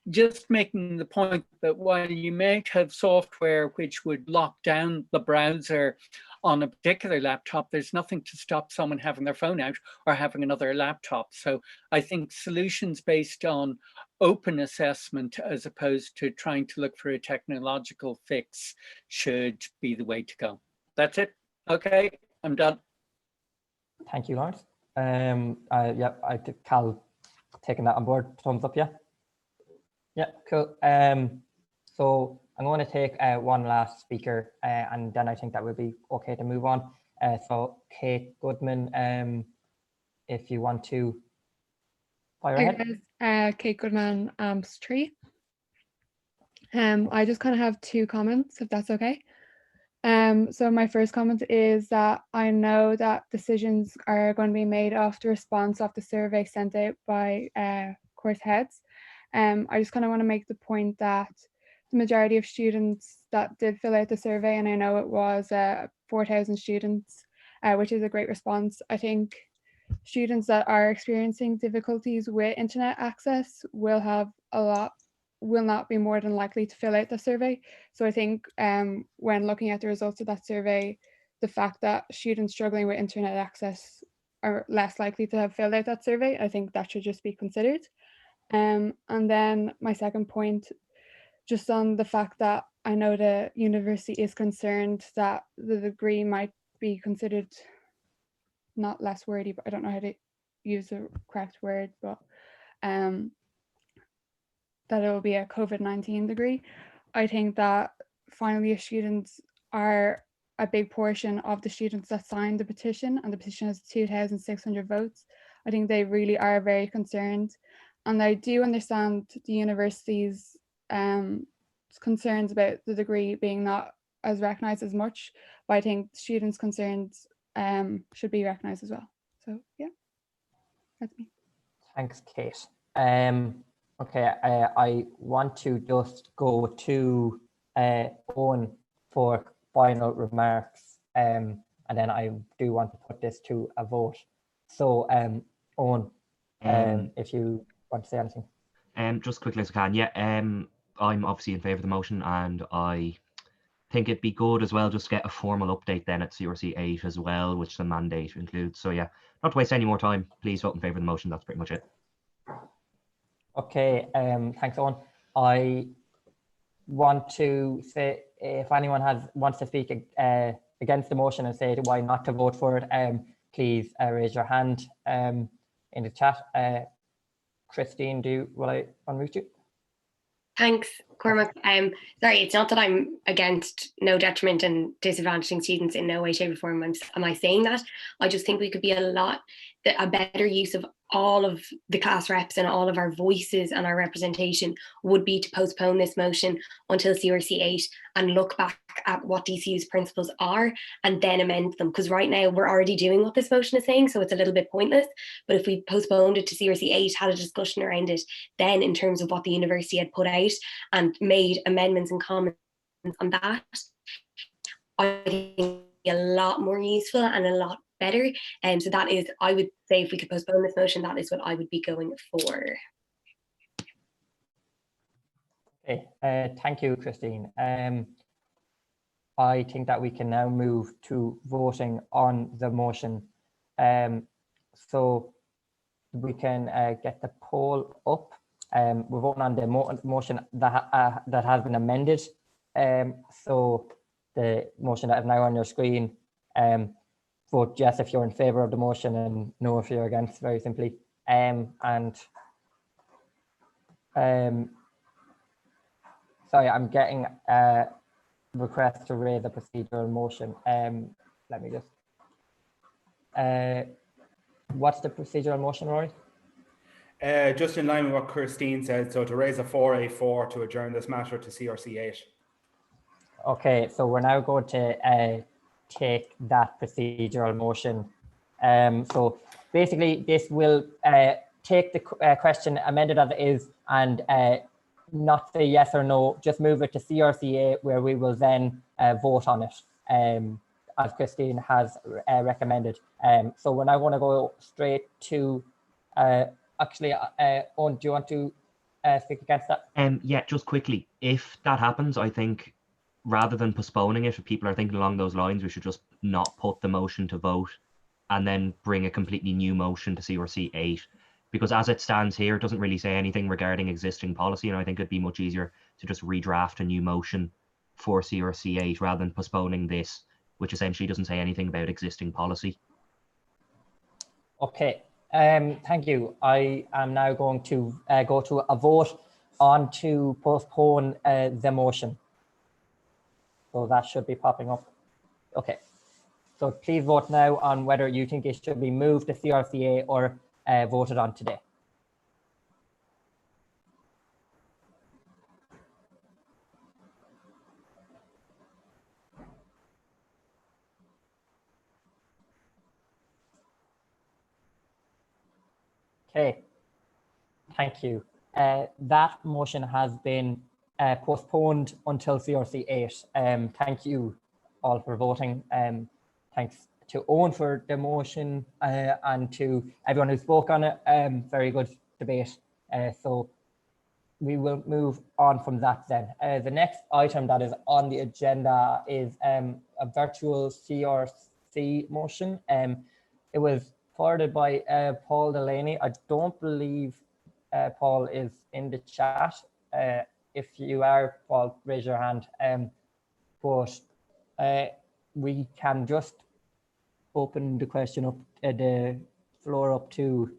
Just making the point that while you might have software which would lock down the browser on a particular laptop, there's nothing to stop someone having their phone out or having another laptop. So I think solutions based on open assessment as opposed to trying to look for a technological fix should be the way to go. That's it. Okay, I'm done. Thank you, Lawrence. Yeah, I think Cal taking that on board. Thumbs up, yeah. Yeah, cool. So I'm going to take one last speaker, and then I think that will be okay to move on. So Kate Goodman, if you want to fire Hi ahead. guys, Kate Goodman, AMPS3. I just kind of have two comments, if that's okay. So my first comment is that I know that decisions are going to be made off the response of the survey sent out by course heads. I just kind of want to make the point that the majority of students that did fill out the survey, and I know it was 4,000 students, which is a great response. I think students that are experiencing difficulties with internet access will not be more than likely to fill out the survey. So I think when looking at the results of that survey, the fact that students struggling with internet access are less likely to have filled out that survey, I think that should just be considered. And then my second point, just on the fact that I know the university is concerned that the degree might be considered not less wordy, but I don't know how to use the correct word, but that it will be a COVID-19 degree. I think that final year students are a big portion of the students that signed the petition, and the petition has 2,600 votes. I think they really are very concerned, and I do understand the university's concerns about the degree being not as recognised as much, but I think students' concerns should be recognised as well. So yeah, that's me. Thanks, Kate. Okay, I want to just go to Owen for final remarks, and then I do want to put this to a vote. So, Owen, if you want to say anything. Just quickly as I can, yeah. I'm obviously in favour of the motion, and I think it'd be good as well just to get a formal update then at CRC 8 as well, which the mandate includes. So yeah, not to waste any more time, please vote in favour of the motion. That's pretty much it. Okay, thanks, Owen. I want to say if anyone wants to speak against the motion and say why not to vote for it, please raise your hand in the chat. Christine, will I unmute you? Thanks, Cormac. Sorry, it's not that I'm against no detriment and disadvantaging students in no way, shape or form. Am I saying that? I just think we could be a better use of all of the class reps and all of our voices and our representation would be to postpone this motion until CRC 8 and look back at what DCU's principles are and then amend them. Because right now we're already doing what this motion is saying, so it's a little bit pointless. But if we postponed it to CRC 8, had a discussion around it, then in terms of what the university had put out and made amendments and comments on that, I think it'd be a lot more useful and a lot better. And so that is, I would say, if we could postpone this motion, that is what I would be going for. Okay, thank you, Christine. I think that we can now move to voting on the motion. So we can get the poll up. We're voting on the motion that has been amended. So the motion that is now on your screen, vote yes if you're in favour of the motion and no if you're against, very simply. Sorry, I'm getting a request to raise a procedural motion. Let me just. What's the procedural motion, Rory? Just in line with what Christine said, so to raise a 4A4 to adjourn this matter to CRC 8. Okay, so we're now going to take that procedural motion. So basically, this will take the question amended as it is and not say yes or no, just move it to CRC 8 where we will then vote on it. as Christine has recommended. So we're now going to go straight to, actually, Owen, do you want to speak against that? Yeah, just quickly, if that happens, I think rather than postponing it, if people are thinking along those lines, we should just not put the motion to vote and then bring a completely new motion to CRC 8. Because as it stands here, it doesn't really say anything regarding existing policy, and I think it'd be much easier to just redraft a new motion for CRC 8 rather than postponing this, which essentially doesn't say anything about existing policy. Okay, thank you. I am now going to go to a vote on to postpone the motion. So that should be popping up. Okay, so please vote now on whether you think it should be moved to CRCA or voted on today. Okay, thank you. That motion has been postponed until CRC 8. Thank you all for voting. Thanks to Owen for the motion and to everyone who spoke on it. Very good debate. So we will move on from that then. The next item that is on the agenda is a virtual CRC motion. It was forwarded by Paul Delaney. I don't believe Paul is in the chat. If you are, Paul, raise your hand. But we can just open the question up, the floor up to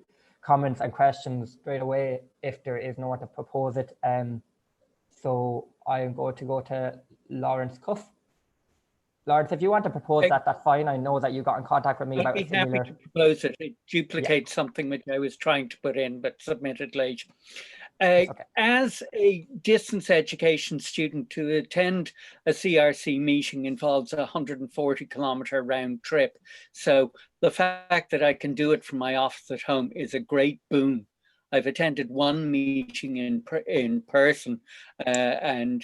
comments and questions straight away if there is no one to propose it. So I'm going to go to Lawrence Cuff. Lawrence, if you want to propose that, that's fine. I know that you got in contact with me about I'd be happy to propose it. It duplicates something which I was trying to put in but submitted late. As a distance education student, to attend a CRC meeting involves a 140-kilometre round trip. So the fact that I can do it from my office at home is a great boon. I've attended one meeting in person and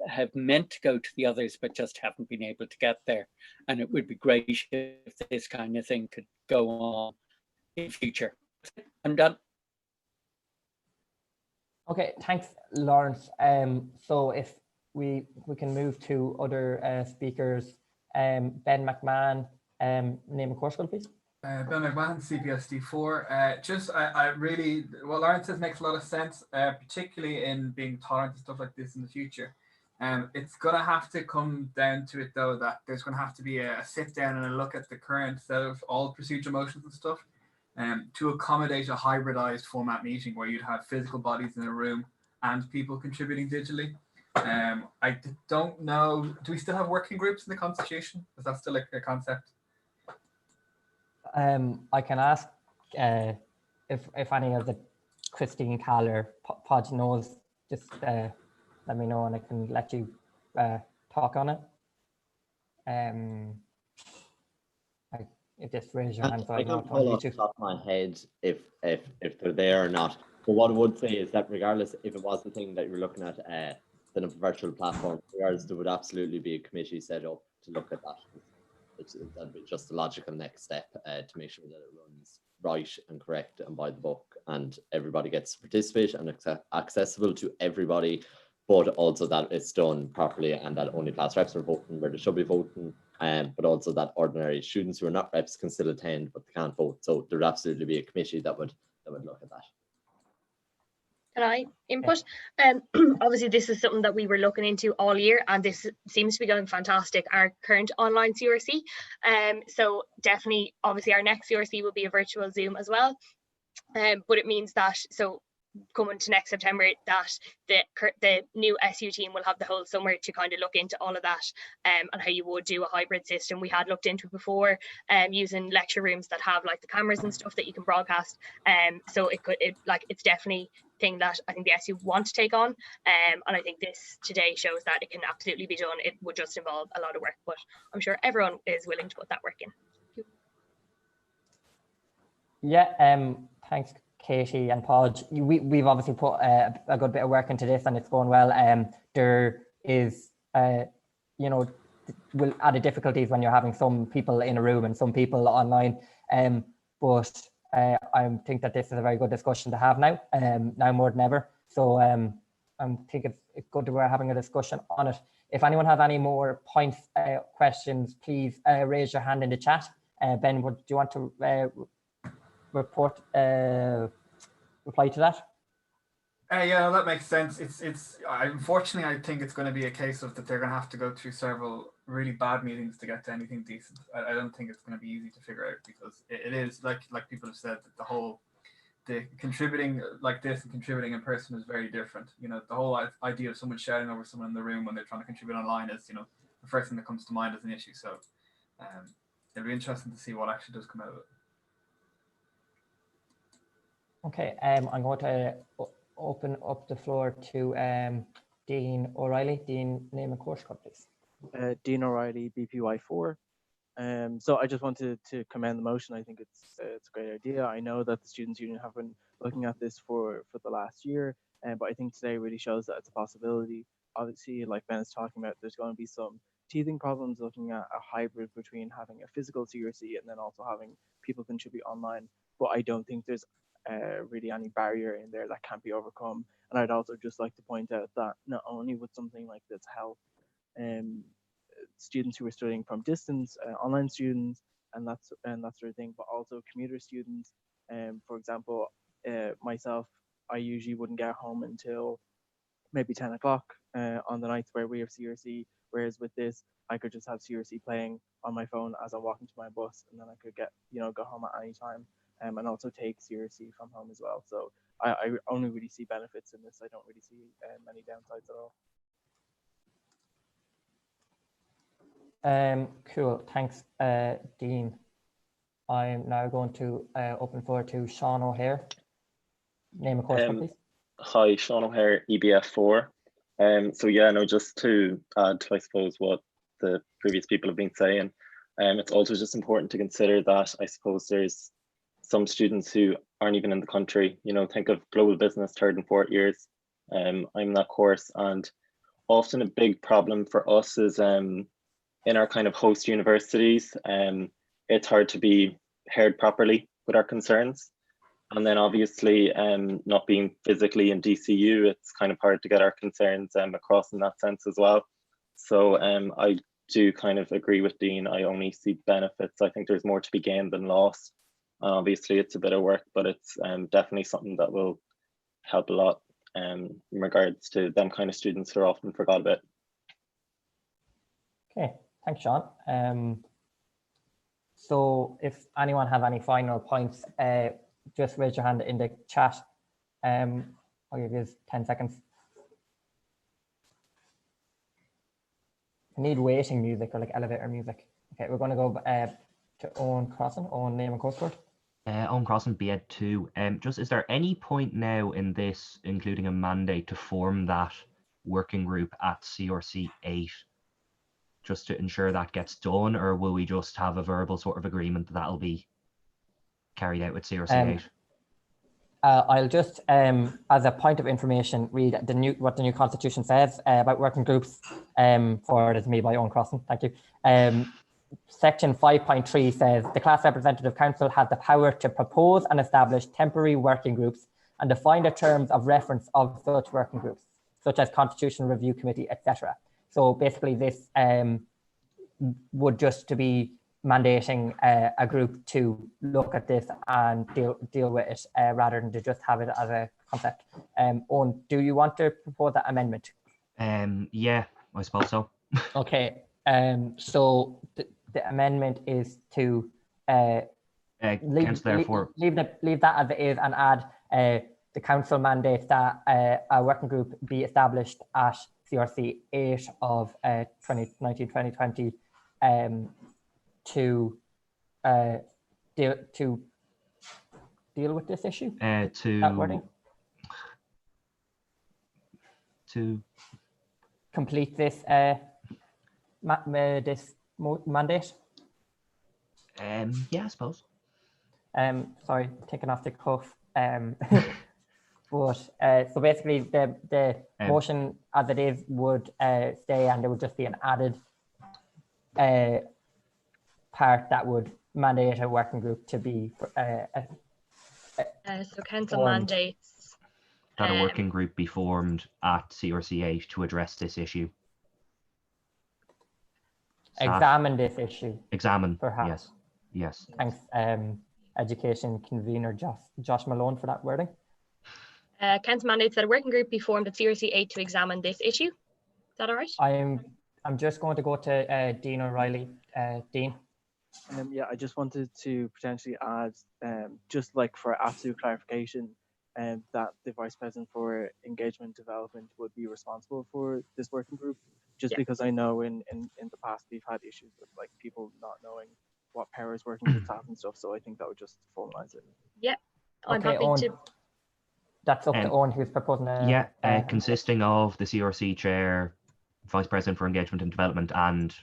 have meant to go to the others, but just haven't been able to get there. And it would be great if this kind of thing could go on in future. I'm done. Okay, thanks, Lawrence. So if we can move to other speakers, Ben McMahon, name of course, please. Ben McMahon, CPSD4. I really, what Lawrence says makes a lot of sense, particularly in being tolerant to stuff like this in the future. It's going to have to come down to it, though, that there's going to have to be a sit down and a look at the current set of all procedural motions and stuff to accommodate a hybridized format meeting where you'd have physical bodies in a room and people contributing digitally. I don't know, do we still have working groups in the Constitution? Is that still like a concept? I can ask if any of the Christine Caller pod knows, just let me know and I can let you talk on it. Just raise your hand. I don't pull off the top of my head if they're there or not. But what I would say is that regardless if it was the thing that you're looking at, then a virtual platform, regardless, there would absolutely be a committee set up to look at that. That'd be just the logical next step to make sure that it runs right and correct and by the book, and everybody gets to participate and accessible to everybody, but also that it's done properly and that only class reps are voting where they should be voting, but also that ordinary students who are not reps can still attend but they can't vote. So there'd absolutely be a committee that would look at that. Can I input? Obviously, this is something that we were looking into all year, and this seems to be going fantastic, our current online CRC. So definitely, obviously, our next CRC will be a virtual Zoom as well. But it means that, so coming to next September, that the new SU team will have the whole summer to kind of look into all of that and how you would do a hybrid system. We had looked into it before, using lecture rooms that have like the cameras and stuff that you can broadcast. So it's definitely a thing that I think the SU want to take on. And I think this today shows that it can absolutely be done. It would just involve a lot of work, but I'm sure everyone is willing to put that work in. Yeah, thanks, Katie and Paul. We've obviously put a good bit of work into this and it's going well. There is, will add difficulties when you're having some people in a room and some people online. But I think that this is a very good discussion to have now, now more than ever. So I think it's good that we're having a discussion on it. If anyone have any more points, questions, please raise your hand in the chat. Ben, do you want to reply to that? Yeah, that makes sense. Unfortunately, I think it's going to be a case of that they're going to have to go through several really bad meetings to get to anything decent. I don't think it's going to be easy to figure out, because it is like people have said, that the contributing like this and contributing in person is very different. You know, the whole idea of someone shouting over someone in the room when they're trying to contribute online is, the first thing that comes to mind as an issue. So it'll be interesting to see what actually does come out of it. Okay, I'm going to open up the floor to Dean O'Reilly. Dean, name and course code, please. Dean O'Reilly, BPY4. So I just wanted to commend the motion. I think it's a great idea. I know that the Students' Union have been looking at this for the last year, but I think today really shows that it's a possibility. Obviously, like Ben is talking about, there's going to be some teething problems looking at a hybrid between having a physical CRC and then also having people contribute online. But I don't think there's really any barrier in there that can't be overcome. And I'd also just like to point out that not only would something like this help students who are studying from distance, online students, and that sort of thing, but also commuter students. For example, myself, I usually wouldn't get home until maybe 10 o'clock on the nights where we have CRC, whereas with this, I could just have CRC playing on my phone as I'm walking to my bus, and then I could go home at any time, and also take CRC from home as well. So I only really see benefits in this. I don't really see many downsides at all. Cool, thanks, Dean. I'm now going to open the floor to Sean O'Hare. Name and course code, please. Hi, Sean O'Hare, EBF4. So yeah, no, just to add to, I suppose, what the previous people have been saying, it's also just important to consider that I suppose there's some students who aren't even in the country. Think of global business 3rd and 4th years. I'm in that course, and often a big problem for us is in our kind of host universities, it's hard to be heard properly with our concerns. And then obviously not being physically in DCU, it's kind of hard to get our concerns across in that sense as well. So I do kind of agree with Dean. I only see benefits. I think there's more to be gained than lost. Obviously it's a bit of work, but it's definitely something that will help a lot in regards to them kind of students who are often forgot about. Okay, thanks, Sean. So if anyone have any final points, just raise your hand in the chat. I'll give you 10 seconds. I need waiting music or like elevator music. Okay, we're going to go to Owen Crossan. Owen, name and course code. Owen Crossan, BEd 2. Just is there any point now in this, including a mandate, to form that working group at CRC 8? Just to ensure that gets done, or will we just have a verbal sort of agreement that that'll be carried out with CRC 8? I'll just, as a point of information, read what the new constitution says about working groups. Forwarded to me by Owen Crossan. Thank you. Section 5.3 says the Class Representative Council has the power to propose and establish temporary working groups and define the terms of reference of such working groups, such as Constitutional Review Committee, etc. So basically this would just to be mandating a group to look at this and deal with it rather than to just have it as a concept. Owen, do you want to propose that amendment? Yeah, I suppose so. Okay, so the amendment is to leave that as it is and add the council mandates that a working group be established at CRC 8 of 2019-2020 to deal with this issue. To complete this mandate. Yeah, I suppose. Sorry, taking off the cuff. But so basically the motion as it is would stay, and there would just be an added part that would mandate a working group to be So council formed. mandates. That a working group be formed at CRC8 to address this issue. Staff- Examine this issue. Examine, Perhaps. yes. Thanks, education convener Josh Malone for that wording. Council mandates that a working group be formed at CRC 8 to examine this issue. Is that all right? I'm just going to go to Dean O'Reilly. Dean. Yeah, I just wanted to potentially add, just like for absolute clarification, that the Vice President for Engagement Development would be responsible for this working group, just because I know in the past we've had issues with like people not knowing what powers working groups have and stuff, so I think that would just formalize it. Yeah, I'm Okay, happy Owen. to. That's up to Owen, who's proposing consisting of the CRC chair, Vice President for Engagement and Development, and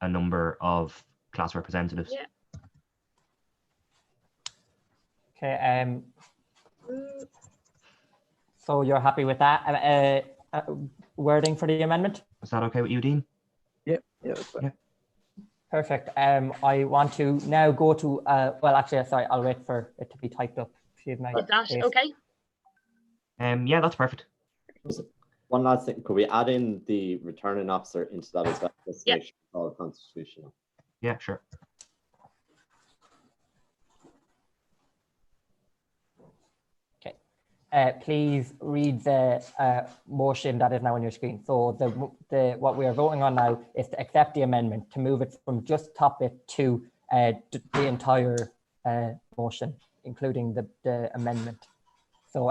a number of class representatives. Yeah. Okay. So you're happy with that wording for the amendment? Is that okay with you, Dean? Yeah, that's fine. Yeah. Perfect. I want to now go to well, actually, sorry, I'll wait for it to be typed up. Excuse me. Is that okay? Yeah, that's perfect. One last thing, could we add in the returning officer into that as well? Just to make sure it's all constitutional. Yeah, sure. Okay. Please read the motion that is now on your screen. So the what we are voting on now is to accept the amendment, to move it from just top bit to the entire motion, including the amendment. So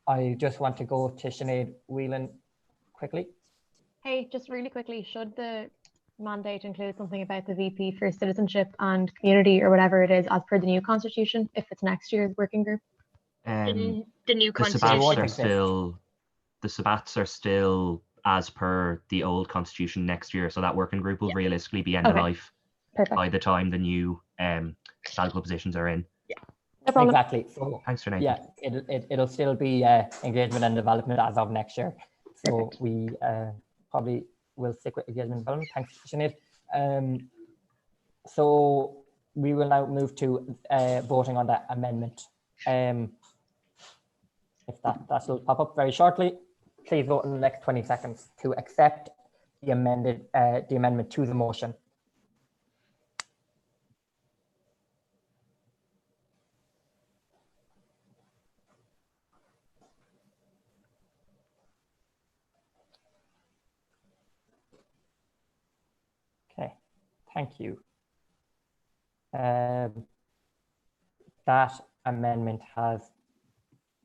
I just want to go to Sinead Whelan quickly. Hey, just really quickly, should the mandate include something about the VP for citizenship and community or whatever it is as per the new constitution, if it's next year's working group? The new The constitution. Sabbats are still as per the old constitution next year, so that working group will realistically be end of life by the time the new statical positions are in. No problem. Exactly. So thanks, Sinead. Yeah, it'll still be engagement and development as of next year. So we probably will stick with engagement and development. Thanks, Sinead. So we will now move to voting on that amendment. If that will pop up very shortly, please vote in the next 20 seconds to accept the amendment to the motion. Okay, thank you. That amendment has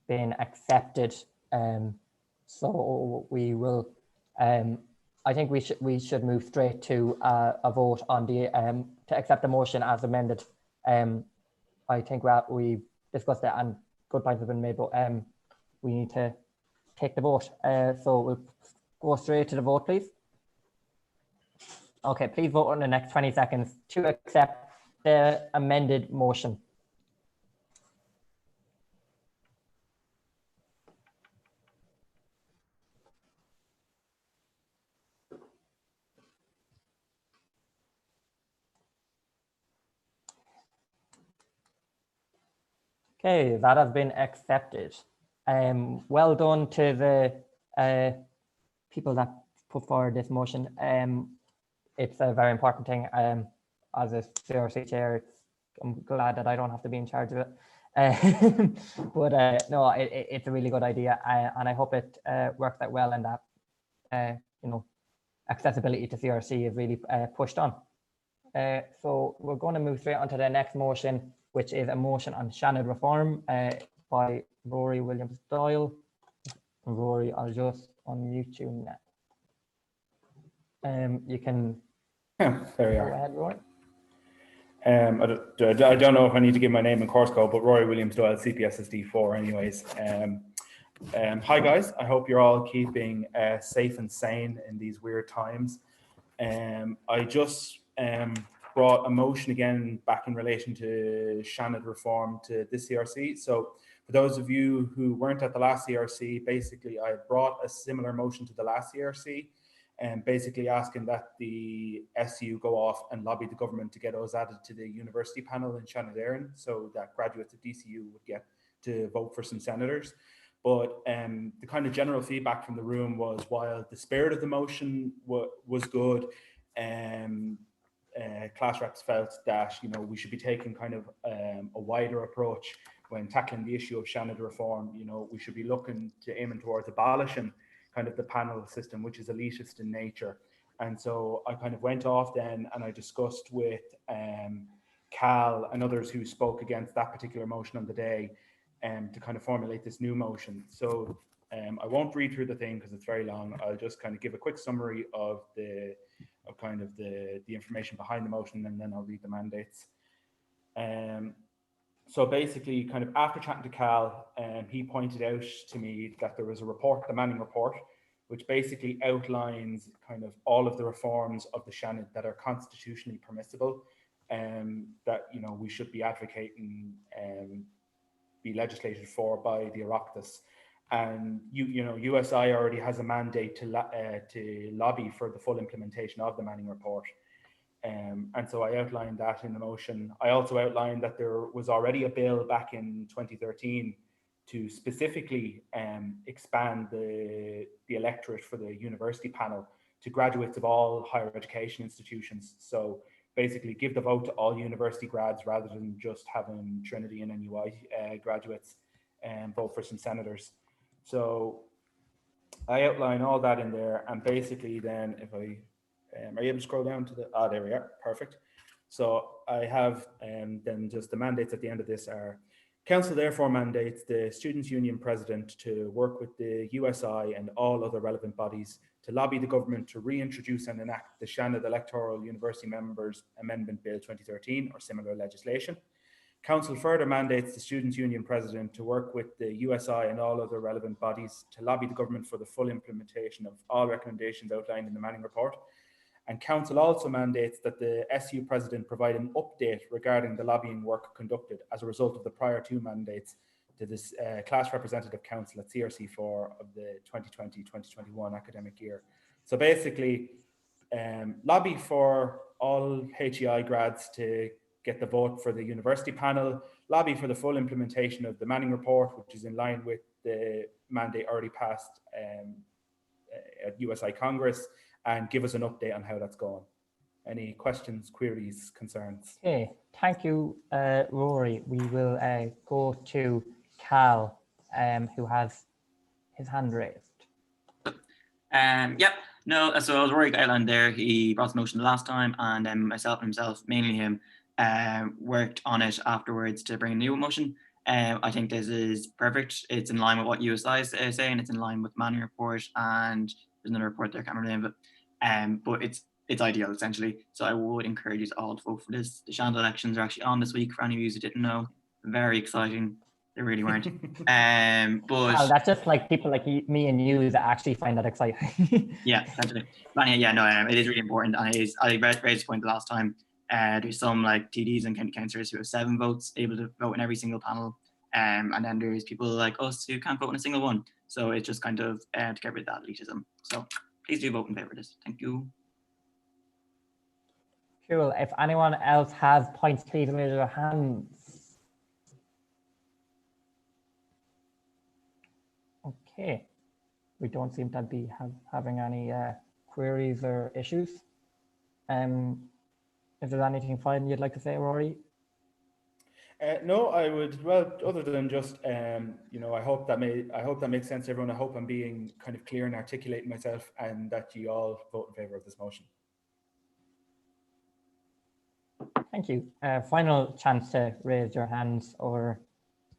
been accepted. So we will. I think we should move straight to a vote on the to accept the motion as amended. I think we discussed it and good points have been made, but we need to take the vote. So we'll go straight to the vote, please. Okay, please vote in the next 20 seconds to accept the amended motion. Okay, that has been accepted. Well done to the people that put forward this motion. It's a very important thing. As a CRC chair, I'm glad that I don't have to be in charge of it. But no, it's a really good idea, and I hope it works out well, and that accessibility to CRC is really pushed on. So we're going to move straight on to the next motion, which is a motion on Shannon reform by Rory Williams-Doyle. Rory, I'll just unmute you now. You can there we go are. ahead, Rory. I don't know if I need to give my name and course code, but Rory Williams-Doyle, CPSSD 4 anyways. Hi guys, I hope you're all keeping safe and sane in these weird times. I just brought a motion again back in relation to Shannon reform to this CRC. So for those of you who weren't at the last CRC, basically I brought a similar motion to the last CRC. basically asking that the SU go off and lobby the government to get us added to the university panel in Shannon so that graduates of DCU would get to vote for some senators. But the kind of general feedback from the room was, while the spirit of the motion was good, class reps felt that we should be taking kind of a wider approach when tackling the issue of Shannon reform. We should be looking to aiming towards abolishing kind of the panel system, which is elitist in nature. And so I kind of went off then and I discussed with Cal and others who spoke against that particular motion on the day to kind of formulate this new motion. So I won't read through the thing because it's very long. I'll just kind of give a quick summary of the information behind the motion, and then I'll read the mandates. So basically, kind of after chatting to Cal, he pointed out to me that there was a report, the Manning report, which basically outlines kind of all of the reforms of the Shannon that are constitutionally permissible, that we should be advocating be legislated for by the Oireachtas. And USI already has a mandate to lobby for the full implementation of the Manning report. And so I outlined that in the motion. I also outlined that there was already a bill back in 2013 to specifically expand the electorate for the university panel to graduates of all higher education institutions. So basically give the vote to all university grads rather than just having Trinity and NUI graduates vote for some senators. So I outline all that in there, and basically then if I are you able to scroll down to the, there we are, perfect. So I have then just the mandates at the end of this are: Council therefore mandates the Students' Union President to work with the USI and all other relevant bodies to lobby the government to reintroduce and enact the Shannon Electoral University Members Amendment Bill 2013 or similar legislation. Council further mandates the Students' Union President to work with the USI and all other relevant bodies to lobby the government for the full implementation of all recommendations outlined in the Manning report. And Council also mandates that the SU President provide an update regarding the lobbying work conducted as a result of the prior two mandates to this Class Representative Council at CRC4 of the 2020-2021 academic year. So basically, lobby for all HEI grads to get the vote for the university panel, lobby for the full implementation of the Manning report, which is in line with the mandate already passed at USI Congress, and give us an update on how that's going. Any questions, queries, concerns? Okay, thank you, Rory. We will go to Cal, who has his hand raised. Yep. No, so as Rory outlined there, he brought the motion the last time, and myself and himself, mainly him, worked on it afterwards to bring a new motion. I think this is perfect. It's in line with what USI is saying. It's in line with the Manning report, and there's another report there, I can't remember the name, but it's ideal essentially. So I would encourage you all to vote for this. The Shannon elections are actually on this week for any of you who didn't know. Very exciting. They really weren't. But Well, that's just like people like me and you that actually find that exciting. yeah, essentially. But yeah, no, it is really important, and it is. I raised the point the last time. There's some like TDs and county councillors who have 7 votes, able to vote in every single panel, and then there's people like us who can't vote in a single one. So it's just kind of to get rid of that elitism. So please do vote in favour of this. Thank you. Cool. If anyone else has points, please raise your hands. Okay. We don't seem to be having any queries or issues. If there's anything fine you'd like to say, Rory? No, I would. Well, other than just I hope that makes sense to everyone. I hope I'm being kind of clear and articulating myself, and that you all vote in favour of this motion. Thank you. Final chance to raise your hands, or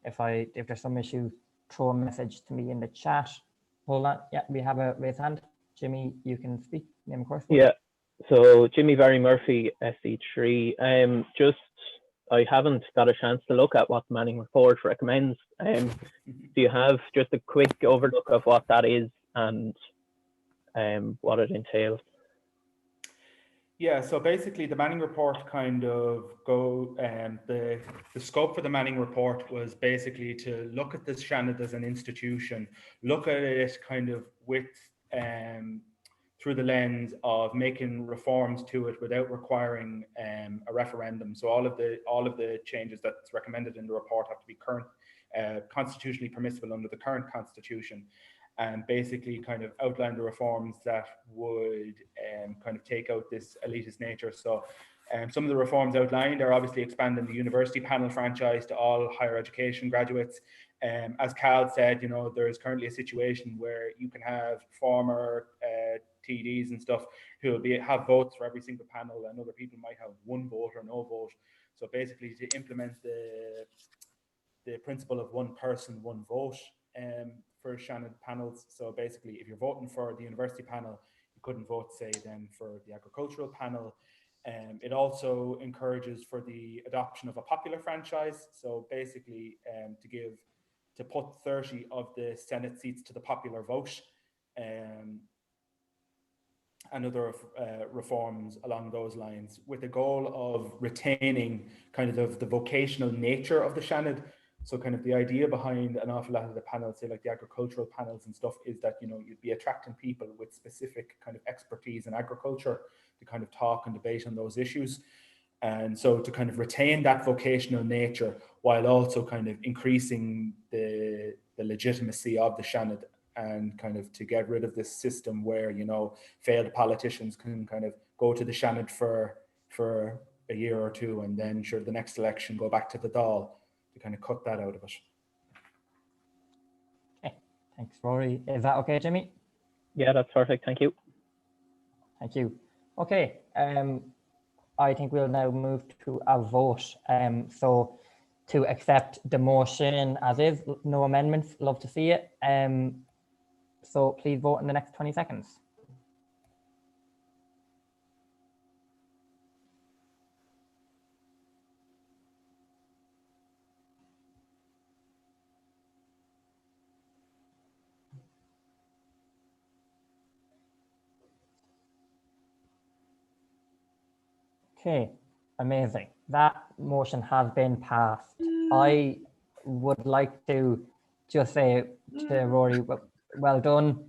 if there's some issue, throw a message to me in the chat. Hold on. Yeah, we have a raised hand. Jimmy, you can speak. Name of course. Yeah. So Jimmy Barry Murphy, SE3. I haven't got a chance to look at what the Manning report recommends. Do you have just a quick overlook of what that is and what it entails? Yeah, so basically the Manning report kind of the scope for the Manning report was basically to look at this Shannon as an institution, look at it kind of with through the lens of making reforms to it without requiring a referendum. So all of the changes that's recommended in the report have to be current, constitutionally permissible under the current constitution, and basically kind of outline the reforms that would kind of take out this elitist nature. So some of the reforms outlined are obviously expanding the university panel franchise to all higher education graduates. As Cal said, you know, there is currently a situation where you can have former TDs and stuff who will have votes for every single panel, and other people might have one vote or no vote. So basically, to implement the principle of one person, one vote for Shannon panels. So basically, if you're voting for the university panel, you couldn't vote, say, then for the agricultural panel. It also encourages for the adoption of a popular franchise. So basically, to put 30 of the Senate seats to the popular vote, and other reforms along those lines, with the goal of retaining kind of the vocational nature of the Seanad. So kind of the idea behind an awful lot of the panels, say like the agricultural panels and stuff, is that, you know, you'd be attracting people with specific kind of expertise in agriculture to kind of talk and debate on those issues. And so to kind of retain that vocational nature while also kind of increasing the legitimacy of the Seanad, and kind of to get rid of this system where, you know, failed politicians can kind of go to the Seanad for a year or two, and then sure, the next election go back to the Dáil, to kind of cut that out of it. Okay, thanks, Rory. Is that okay, Jimmy? Yeah, that's perfect. Thank you. Thank you. Okay, I think we'll now move to a vote. So to accept the motion as is, no amendments, love to see it. So please vote in the next 20 seconds. Okay, amazing. That motion has been passed. I would like to just say to Rory, well done.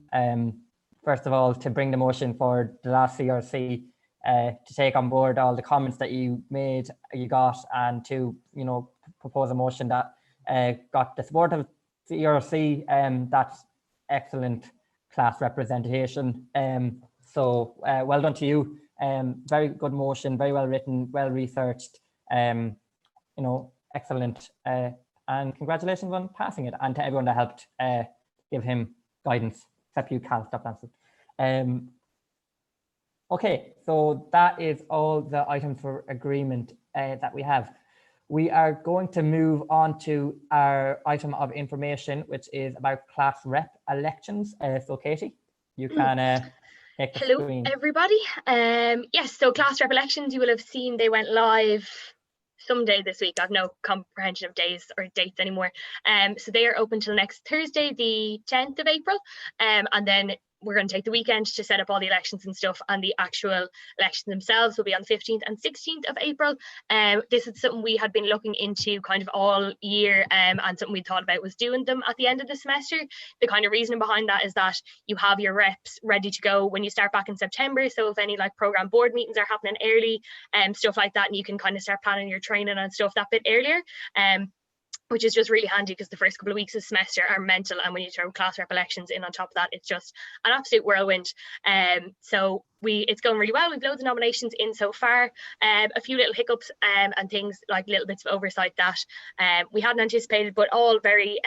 First of all, to bring the motion for the last CRC, to take on board all the comments that you got, and to, you know, propose a motion that got the support of CRC. That's excellent class representation. So well done to you. Very good motion, very well written, well researched. You know, excellent. And congratulations on passing it, and to everyone that helped give him guidance, except you, Cal. Stop dancing. Okay, so that is all the items for agreement that we have. We are going to move on to our item of information, which is about class rep elections. So Katie, you can take the Hello, screen. everybody. Yes, so class rep elections, you will have seen they went live someday this week. I have no comprehension of days or dates anymore. So they are open till next Thursday, the 10th of April. And then we're going to take the weekend to set up all the elections and stuff, and the actual elections themselves will be on the 15th and 16th of April. This is something we had been looking into kind of all year, and something we thought about was doing them at the end of the semester. The kind of reasoning behind that is that you have your reps ready to go when you start back in September. So if any like program board meetings are happening early, stuff like that, and you can kind of start planning your training and stuff that bit earlier. Which is just really handy, because the first couple of weeks of the semester are mental, and when you throw class rep elections in on top of that, it's just an absolute whirlwind. So it's going really well. We've loads of nominations in so far, a few little hiccups and things like little bits of oversight that we hadn't anticipated, but all very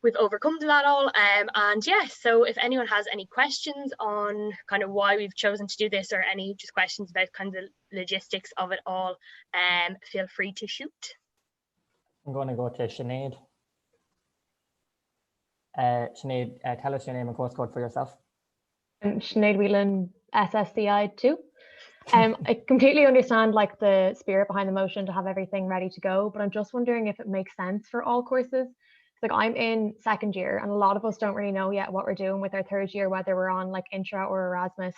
we've overcome that all. And yeah, so if anyone has any questions on kind of why we've chosen to do this, or any just questions about kind of the logistics of it all, feel free to shoot. I'm going to go to Sinead. Sinead, tell us your name and postcode for yourself. Sinead Whelan, SSCI 2. I completely understand like the spirit behind the motion to have everything ready to go, but I'm just wondering if it makes sense for all courses. Like, I'm in second year, and a lot of us don't really know yet what we're doing with our third year, whether we're on like Intra or Erasmus,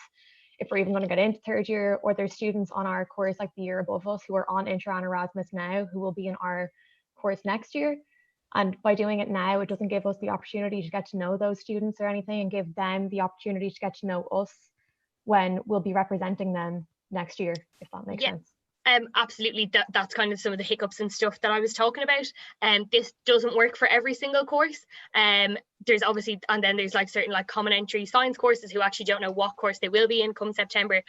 if we're even going to get into third year, or there's students on our course like the year above us who are on Intra and Erasmus now, who will be in our course next year. And by doing it now, it doesn't give us the opportunity to get to know those students or anything, and give them the opportunity to get to know us when we'll be representing them next year, if that makes Yeah. sense. Absolutely, that's kind of some of the hiccups and stuff that I was talking about. This doesn't work for every single course. There's obviously, and then there's like certain like common entry science courses who actually don't know what course they will be in come September.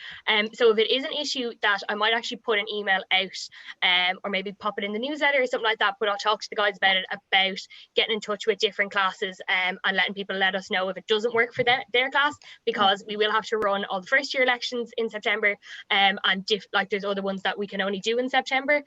So if it is an issue, that I might actually put an email out, or maybe pop it in the newsletter or something like that, but I'll talk to the guys about it, about getting in touch with different classes, and letting people let us know if it doesn't work for their class, because we will have to run all the first year elections in September, and like there's other ones that we can only do in September.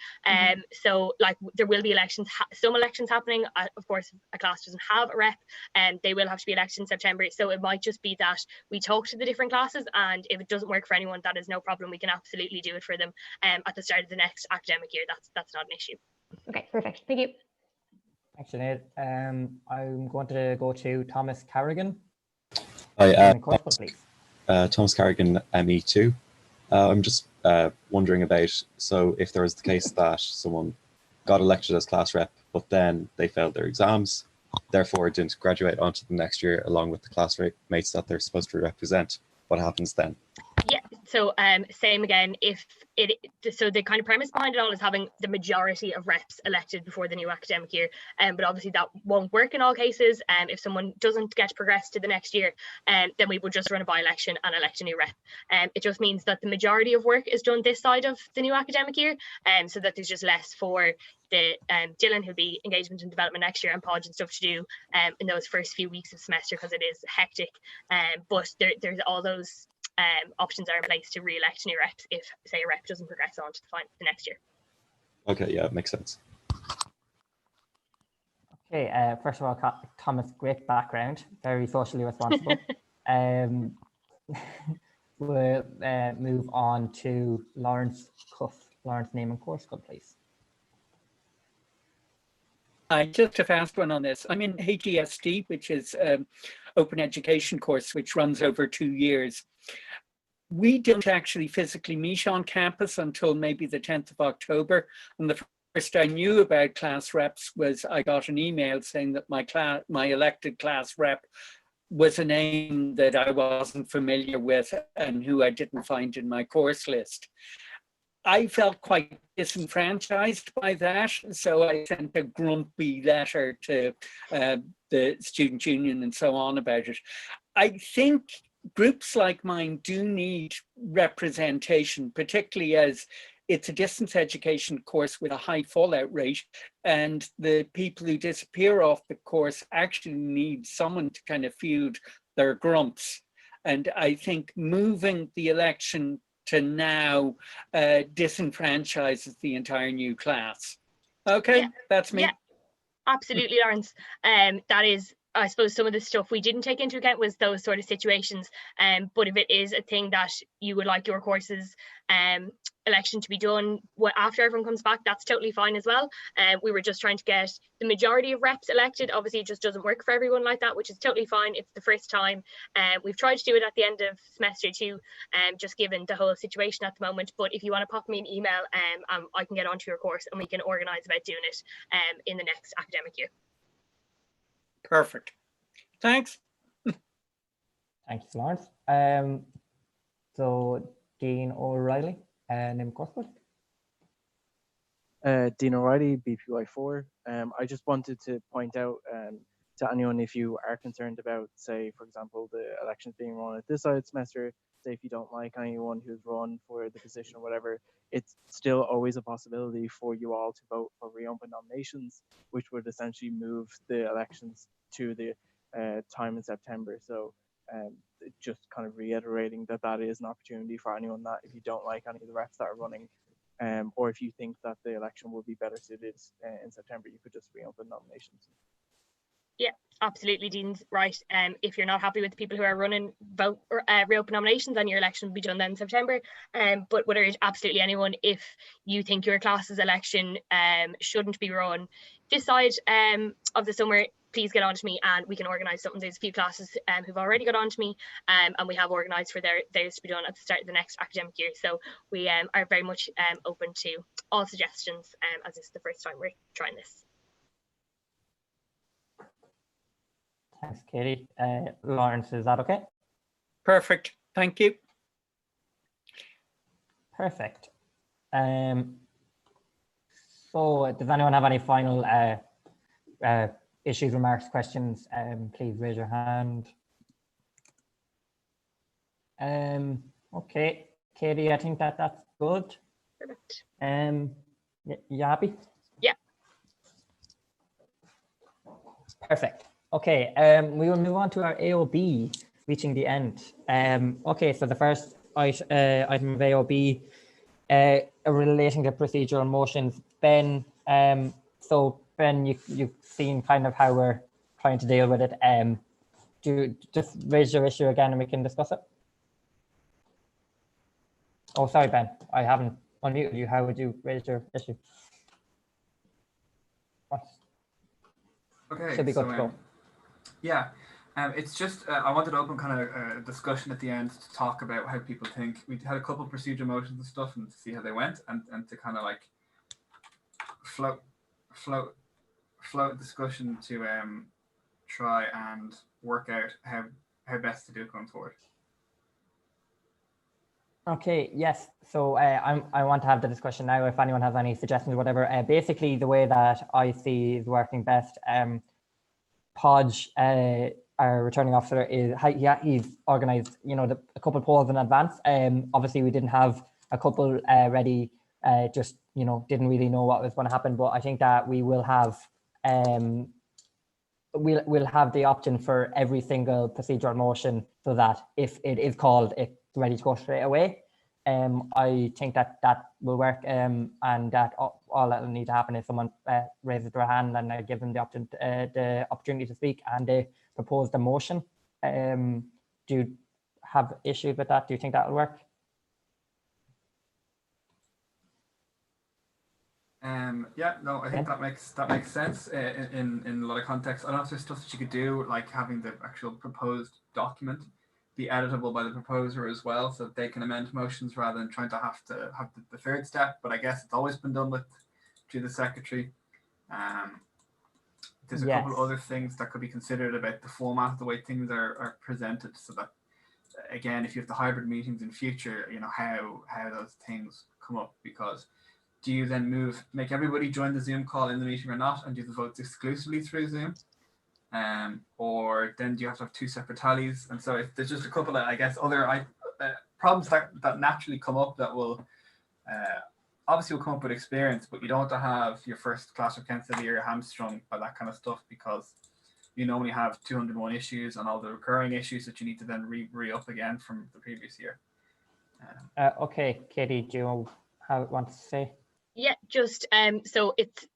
So like there will be elections, some elections happening. Of course, if a class doesn't have a rep, and they will have to be elected in September. So it might just be that we talk to the different classes, and if it doesn't work for anyone, that is no problem. We can absolutely do it for them at the start of the next academic year. That's not an issue. Okay, perfect. Thank you. Thanks, Sinead. I'm going to go to Thomas Carrigan. Hi, Please. Thomas Carrigan, ME2. I'm just wondering about, so if there was the case that someone got elected as class rep, but then they failed their exams, therefore didn't graduate onto the next year along with the classmates that they're supposed to represent, what happens then? Yeah, so same again. So the kind of premise behind it all is having the majority of reps elected before the new academic year, but obviously that won't work in all cases. If someone doesn't get progressed to the next year, then we will just run a by-election and elect a new rep. It just means that the majority of work is done this side of the new academic year, so that there's just less for the Dylan, who'll be engagement and development next year, and Podge and stuff to do in those first few weeks of semester, because it is hectic. But there's all those options are in place to re-elect new reps if, say, a rep doesn't progress on to the next year. Okay, yeah, it makes sense. Okay, first of all, Thomas, great background, very socially responsible. We'll move on to Lawrence Cuff. Lawrence, name and course code, please. I just a fast one on this. I'm in HESD, which is open education course, which runs over 2 years. We don't actually physically meet on campus until maybe the 10th of October. And the first I knew about class reps was I got an email saying that my elected class rep was a name that I wasn't familiar with and who I didn't find in my course list. I felt quite disenfranchised by that, so I sent a grumpy letter to the student union and so on about it. I think groups like mine do need representation, particularly as it's a distance education course with a high fallout rate, and the people who disappear off the course actually need someone to kind of field their grumps. And I think moving the election to now disenfranchises the entire new class. Okay, yeah, that's me. Yeah, absolutely, Lawrence. That is, I suppose, some of the stuff we didn't take into account was those sort of situations. But if it is a thing that you would like your courses election to be done after everyone comes back, that's totally fine as well. We were just trying to get the majority of reps elected. Obviously, it just doesn't work for everyone like that, which is totally fine. It's the first time. We've tried to do it at the end of semester 2, just given the whole situation at the moment. But if you want to pop me an email, I can get onto your course and we can organise about doing it in the next academic year. Perfect. Thanks. Thanks, Lawrence. So Dean O'Reilly, name course code. Dean O'Reilly, BPY4. I just wanted to point out to anyone, if you are concerned about, say, for example, the elections being run at this side of the semester, say if you don't like anyone who's run for the position or whatever, it's still always a possibility for you all to vote for reopen nominations, which would essentially move the elections to the time in September. So just kind of reiterating that is an opportunity for anyone that, if you don't like any of the reps that are running, or if you think that the election will be better suited in September, you could just reopen nominations. Yeah, absolutely, Dean's right. If you're not happy with the people who are running, vote or reopen nominations, and your election will be done then in September. But would urge absolutely anyone, if you think your class's election shouldn't be run this side of the summer, please get on to me and we can organise something. There's a few classes who've already got on to me, and we have organised for theirs to be done at the start of the next academic year. So we are very much open to all suggestions, as this is the first time we're trying this. Thanks, Katie. Lawrence, is that okay? Perfect. Thank you. Perfect. So does anyone have any final issues, remarks, questions? Please raise your hand. Okay, Katie, I think that's good. Perfect. You happy? Yeah. Perfect. Okay, we will move on to our AOB, reaching the end. Okay, so the first item of AOB relating to procedural motions. Ben, so Ben, you've seen kind of how we're trying to deal with it. Do just raise your issue again and we can discuss it. Oh, sorry, Ben, I haven't unmuted you. How would you raise your issue? Okay, Should be good so to go. yeah, it's just I wanted to open kind of a discussion at the end to talk about how people think. We had a couple of procedure motions and stuff, and to see how they went, and to kind of like float discussion to try and work out how best to do it going forward. Okay, yes. So I want to have the discussion now. If anyone has any suggestions or whatever, basically the way that I see is working best. Podge, our returning officer, he's organised, a couple of polls in advance. Obviously, we didn't have a couple ready. Just didn't really know what was going to happen. But I think that we will have we'll have the option for every single procedural motion, so that if it is called, it's ready to go straight away. I think that will work, and that all that will need to happen is someone raises their hand and I give them the opportunity to speak, and they propose the motion. Do you have issues with that? Do you think that will work? Yeah, no, I think that makes sense in a lot of contexts. I don't know if there's stuff that you could do, like having the actual proposed document be editable by the proposer as well, so that they can amend motions rather than trying to have the third step. But I guess it's always been done through the secretary. There's a couple of other things that could be considered about the format, the way things are presented, so that again, if you have the hybrid meetings in future, how those things come up. Because do you then make everybody join the Zoom call in the meeting or not, and do the votes exclusively through Zoom? Or then do you have to have two separate tallies? And so there's just a couple of, I guess, other problems that naturally come up that will obviously will come up with experience, but you don't have to have your first class of council year hamstrung by that kind of stuff, because you normally have 201 issues and all the recurring issues that you need to then re-up again from the previous year. Okay, Katie, do you want to say? Yeah, just so it's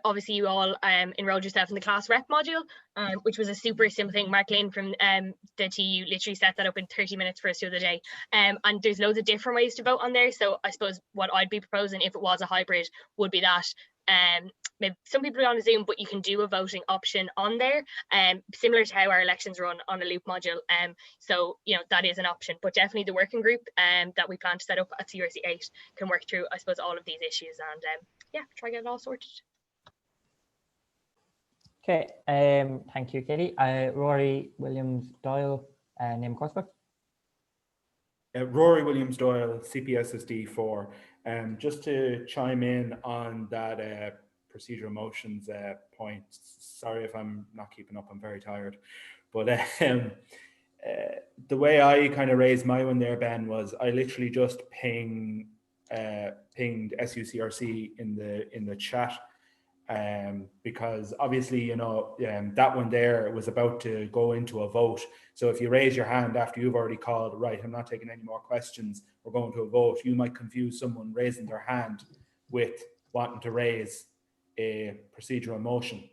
obviously you all enrolled yourself in the class rep module, which was a super simple thing. Mark Lane from the TU literally set that up in 30 minutes for us the other day. And there's loads of different ways to vote on there. So I suppose what I'd be proposing if it was a hybrid would be that maybe some people are on Zoom, but you can do a voting option on there, similar to how our elections run on a loop module. So that is an option, but definitely the working group that we plan to set up at CRC 8 can work through, I suppose, all of these issues and yeah, try to get it all sorted. Okay, thank you, Katie. Rory Williams Doyle, name coursebook. Rory Williams Doyle, CPSSD 4. Just to chime in on that procedural motions point. Sorry if I'm not keeping up, I'm very tired. But the way I kind of raised my one there, Ben, was I literally just pinged SUCRC in the chat. Because obviously, that one there was about to go into a vote. So if you raise your hand after you've already called, right, I'm not taking any more questions, we're going to a vote, you might confuse someone raising their hand with wanting to raise a procedural motion.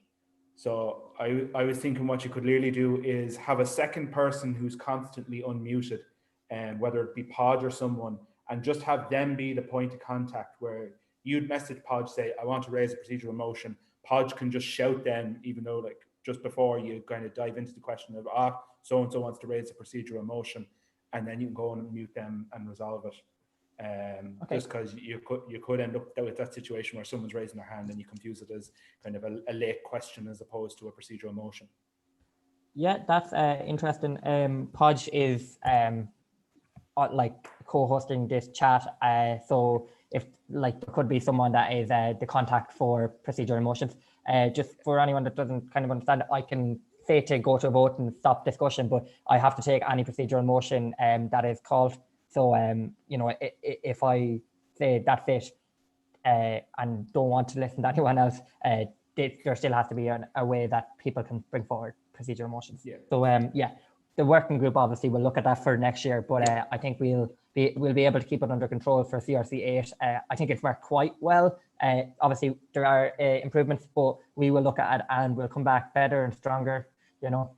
So I was thinking what you could really do is have a second person who's constantly unmuted, and whether it be Podge or someone, and just have them be the point of contact where you'd message Podge, say, I want to raise a procedural motion. Podge can just shout then, even though like just before you kind of dive into the question of, so-and-so wants to raise a procedural motion, and then you can go and mute them and resolve it. Okay. Just because you could end up with that situation where someone's raising their hand and you confuse it as kind of a late question as opposed to a procedural motion. Yeah, that's interesting. Podge is like co-hosting this chat. So if like there could be someone that is the contact for procedural motions. Just for anyone that doesn't kind of understand, I can say to go to a vote and stop discussion, but I have to take any procedural motion that is called. So you know, if I say that's it and don't want to listen to anyone else, there still has to be a way that people can bring forward procedural motions. Yeah. So yeah, the working group obviously will look at that for next year, but I think we'll be able to keep it under control for CRC 8. I think it's worked quite well. Obviously there are improvements, but we will look at it and we'll come back better and stronger, you know.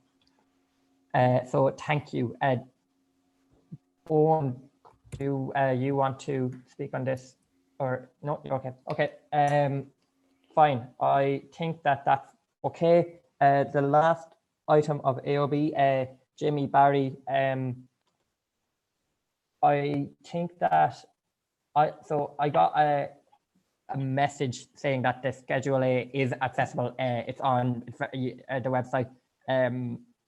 So thank you. Owen, do you want to speak on this? Or no, you're okay. Okay, fine. I think that that's okay. The last item of AOB, Jimmy Barry. I think that I got a message saying that the Schedule A is accessible. It's on the website.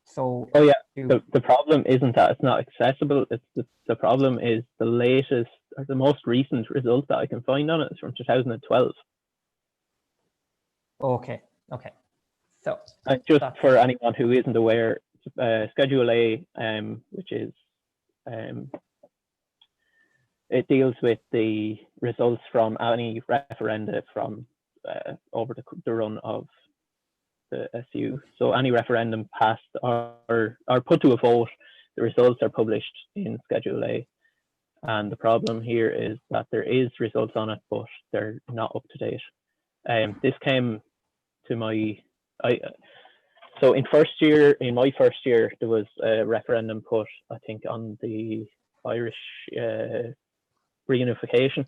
So oh yeah, the problem isn't that it's not accessible. It's the problem is the latest or the most recent result that I can find on it is from 2012. Okay. So just for anyone who isn't aware, Schedule A, which is it deals with the results from any referenda from over the run of the SU. So any referendum passed or put to a vote, the results are published in Schedule A. And the problem here is that there is results on it, but they're not up to date. This came to so in my first year, there was a referendum put, I think, on the Irish reunification.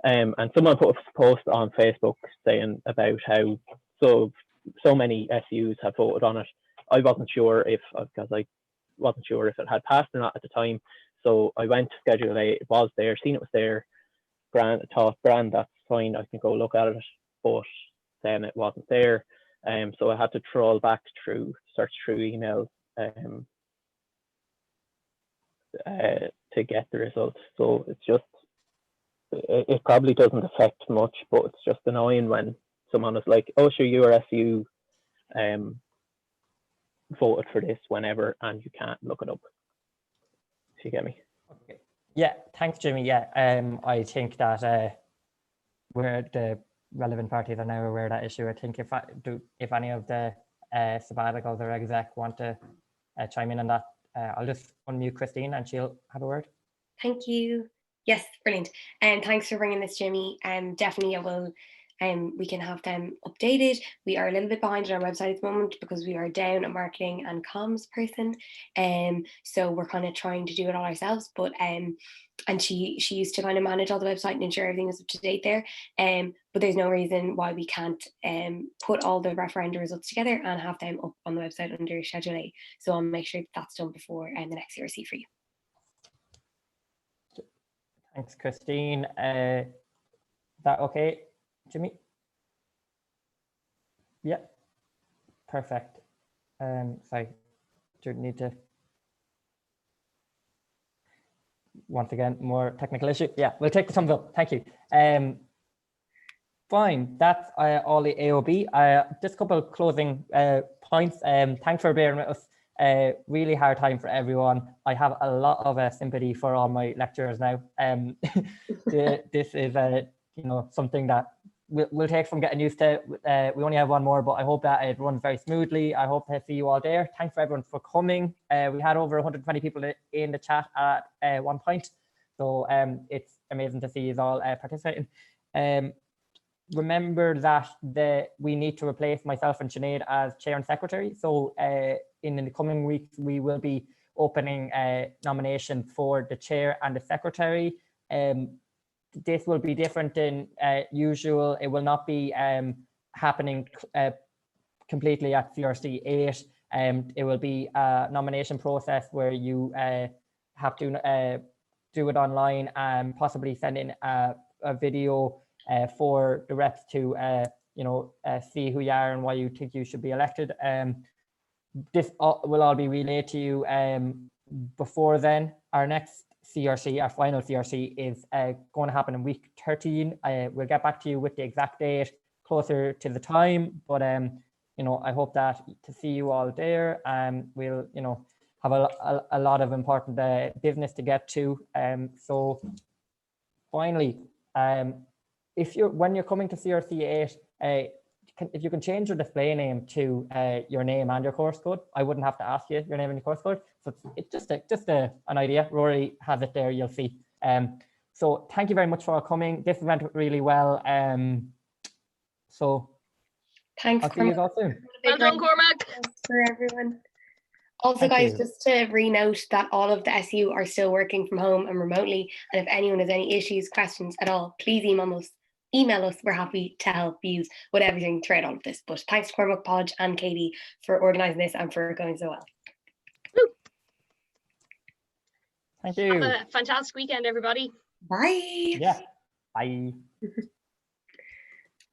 And someone put a post on Facebook saying about how so many SUs have voted on it. I wasn't sure because I wasn't sure if it had passed or not at the time. So I went to Schedule A, it was there, seen it was there, thought, grand, that's fine, I can go look at it, but then it wasn't there. So I had to troll back search through emails to get the results. So it's just, it probably doesn't affect much, but it's just annoying when someone is like, oh, sure, you or SU voted for this whenever, and you can't look it up. If you get me. Okay. Yeah, thanks, Jimmy. Yeah, I think that where the relevant parties are now aware of that issue. I think if any of the sabbaticals or exec want to chime in on that, I'll just unmute Christine and she'll have a word. Thank you. Yes, brilliant. And thanks for bringing this, Jimmy. Definitely I will. We can have them updated. We are a little bit behind on our website at the moment because we are down a marketing and comms person. So we're kind of trying to do it all ourselves. But and she used to kind of manage all the website and ensure everything is up to date there. But there's no reason why we can't put all the referenda results together and have them up on the website under Schedule A. So I'll make sure that's done before the next CRC for you. Thanks, Christine. Is that okay, Jimmy? Yeah, perfect. Sorry, do you need to, once again, more technical issue? Yeah, we'll take the thumbs up, thank you. Fine, that's all the AOB. Just a couple of closing points. Thanks for bearing with us. Really hard time for everyone. I have a lot of sympathy for all my lecturers now. This is something that we'll take from getting used to. We only have one more, but I hope that it runs very smoothly. I hope to see you all there. Thanks for everyone for coming. We had over 120 people in the chat at one point, so it's amazing to see you all participating. Remember that we need to replace myself and Sinead as chair and secretary. So in the coming weeks, we will be opening nominations for the chair and the secretary. This will be different than usual. It will not be happening completely at CRC 8. It will be a nomination process where you have to do it online and possibly send in a video for the reps to see who you are and why you think you should be elected. This will all be relayed to you before then. Our next CRC, our final CRC, is going to happen in week 13. We'll get back to you with the exact date closer to the time, but you know, I hope that to see you all there. We'll, you know, have a lot of important business to get to. So finally, when you're coming to CRC 8, if you can change your display name to your name and your course code, I wouldn't have to ask you your name and your course code. So it's just an idea. Rory has it there, you'll see. So thank you very much for coming. This went really well. So thanks, I'll see you all soon. Well done, Cormac. For everyone. Also, Thank guys, you. just to re-note that all of the SU are still working from home and remotely. And if anyone has any issues, questions at all, please email us. We're happy to help you with everything throughout all of this. But thanks to Cormac, Podge and Katie for organising this and for going so well. Thank you. Have a fantastic weekend, everybody. Bye. Yeah. Bye.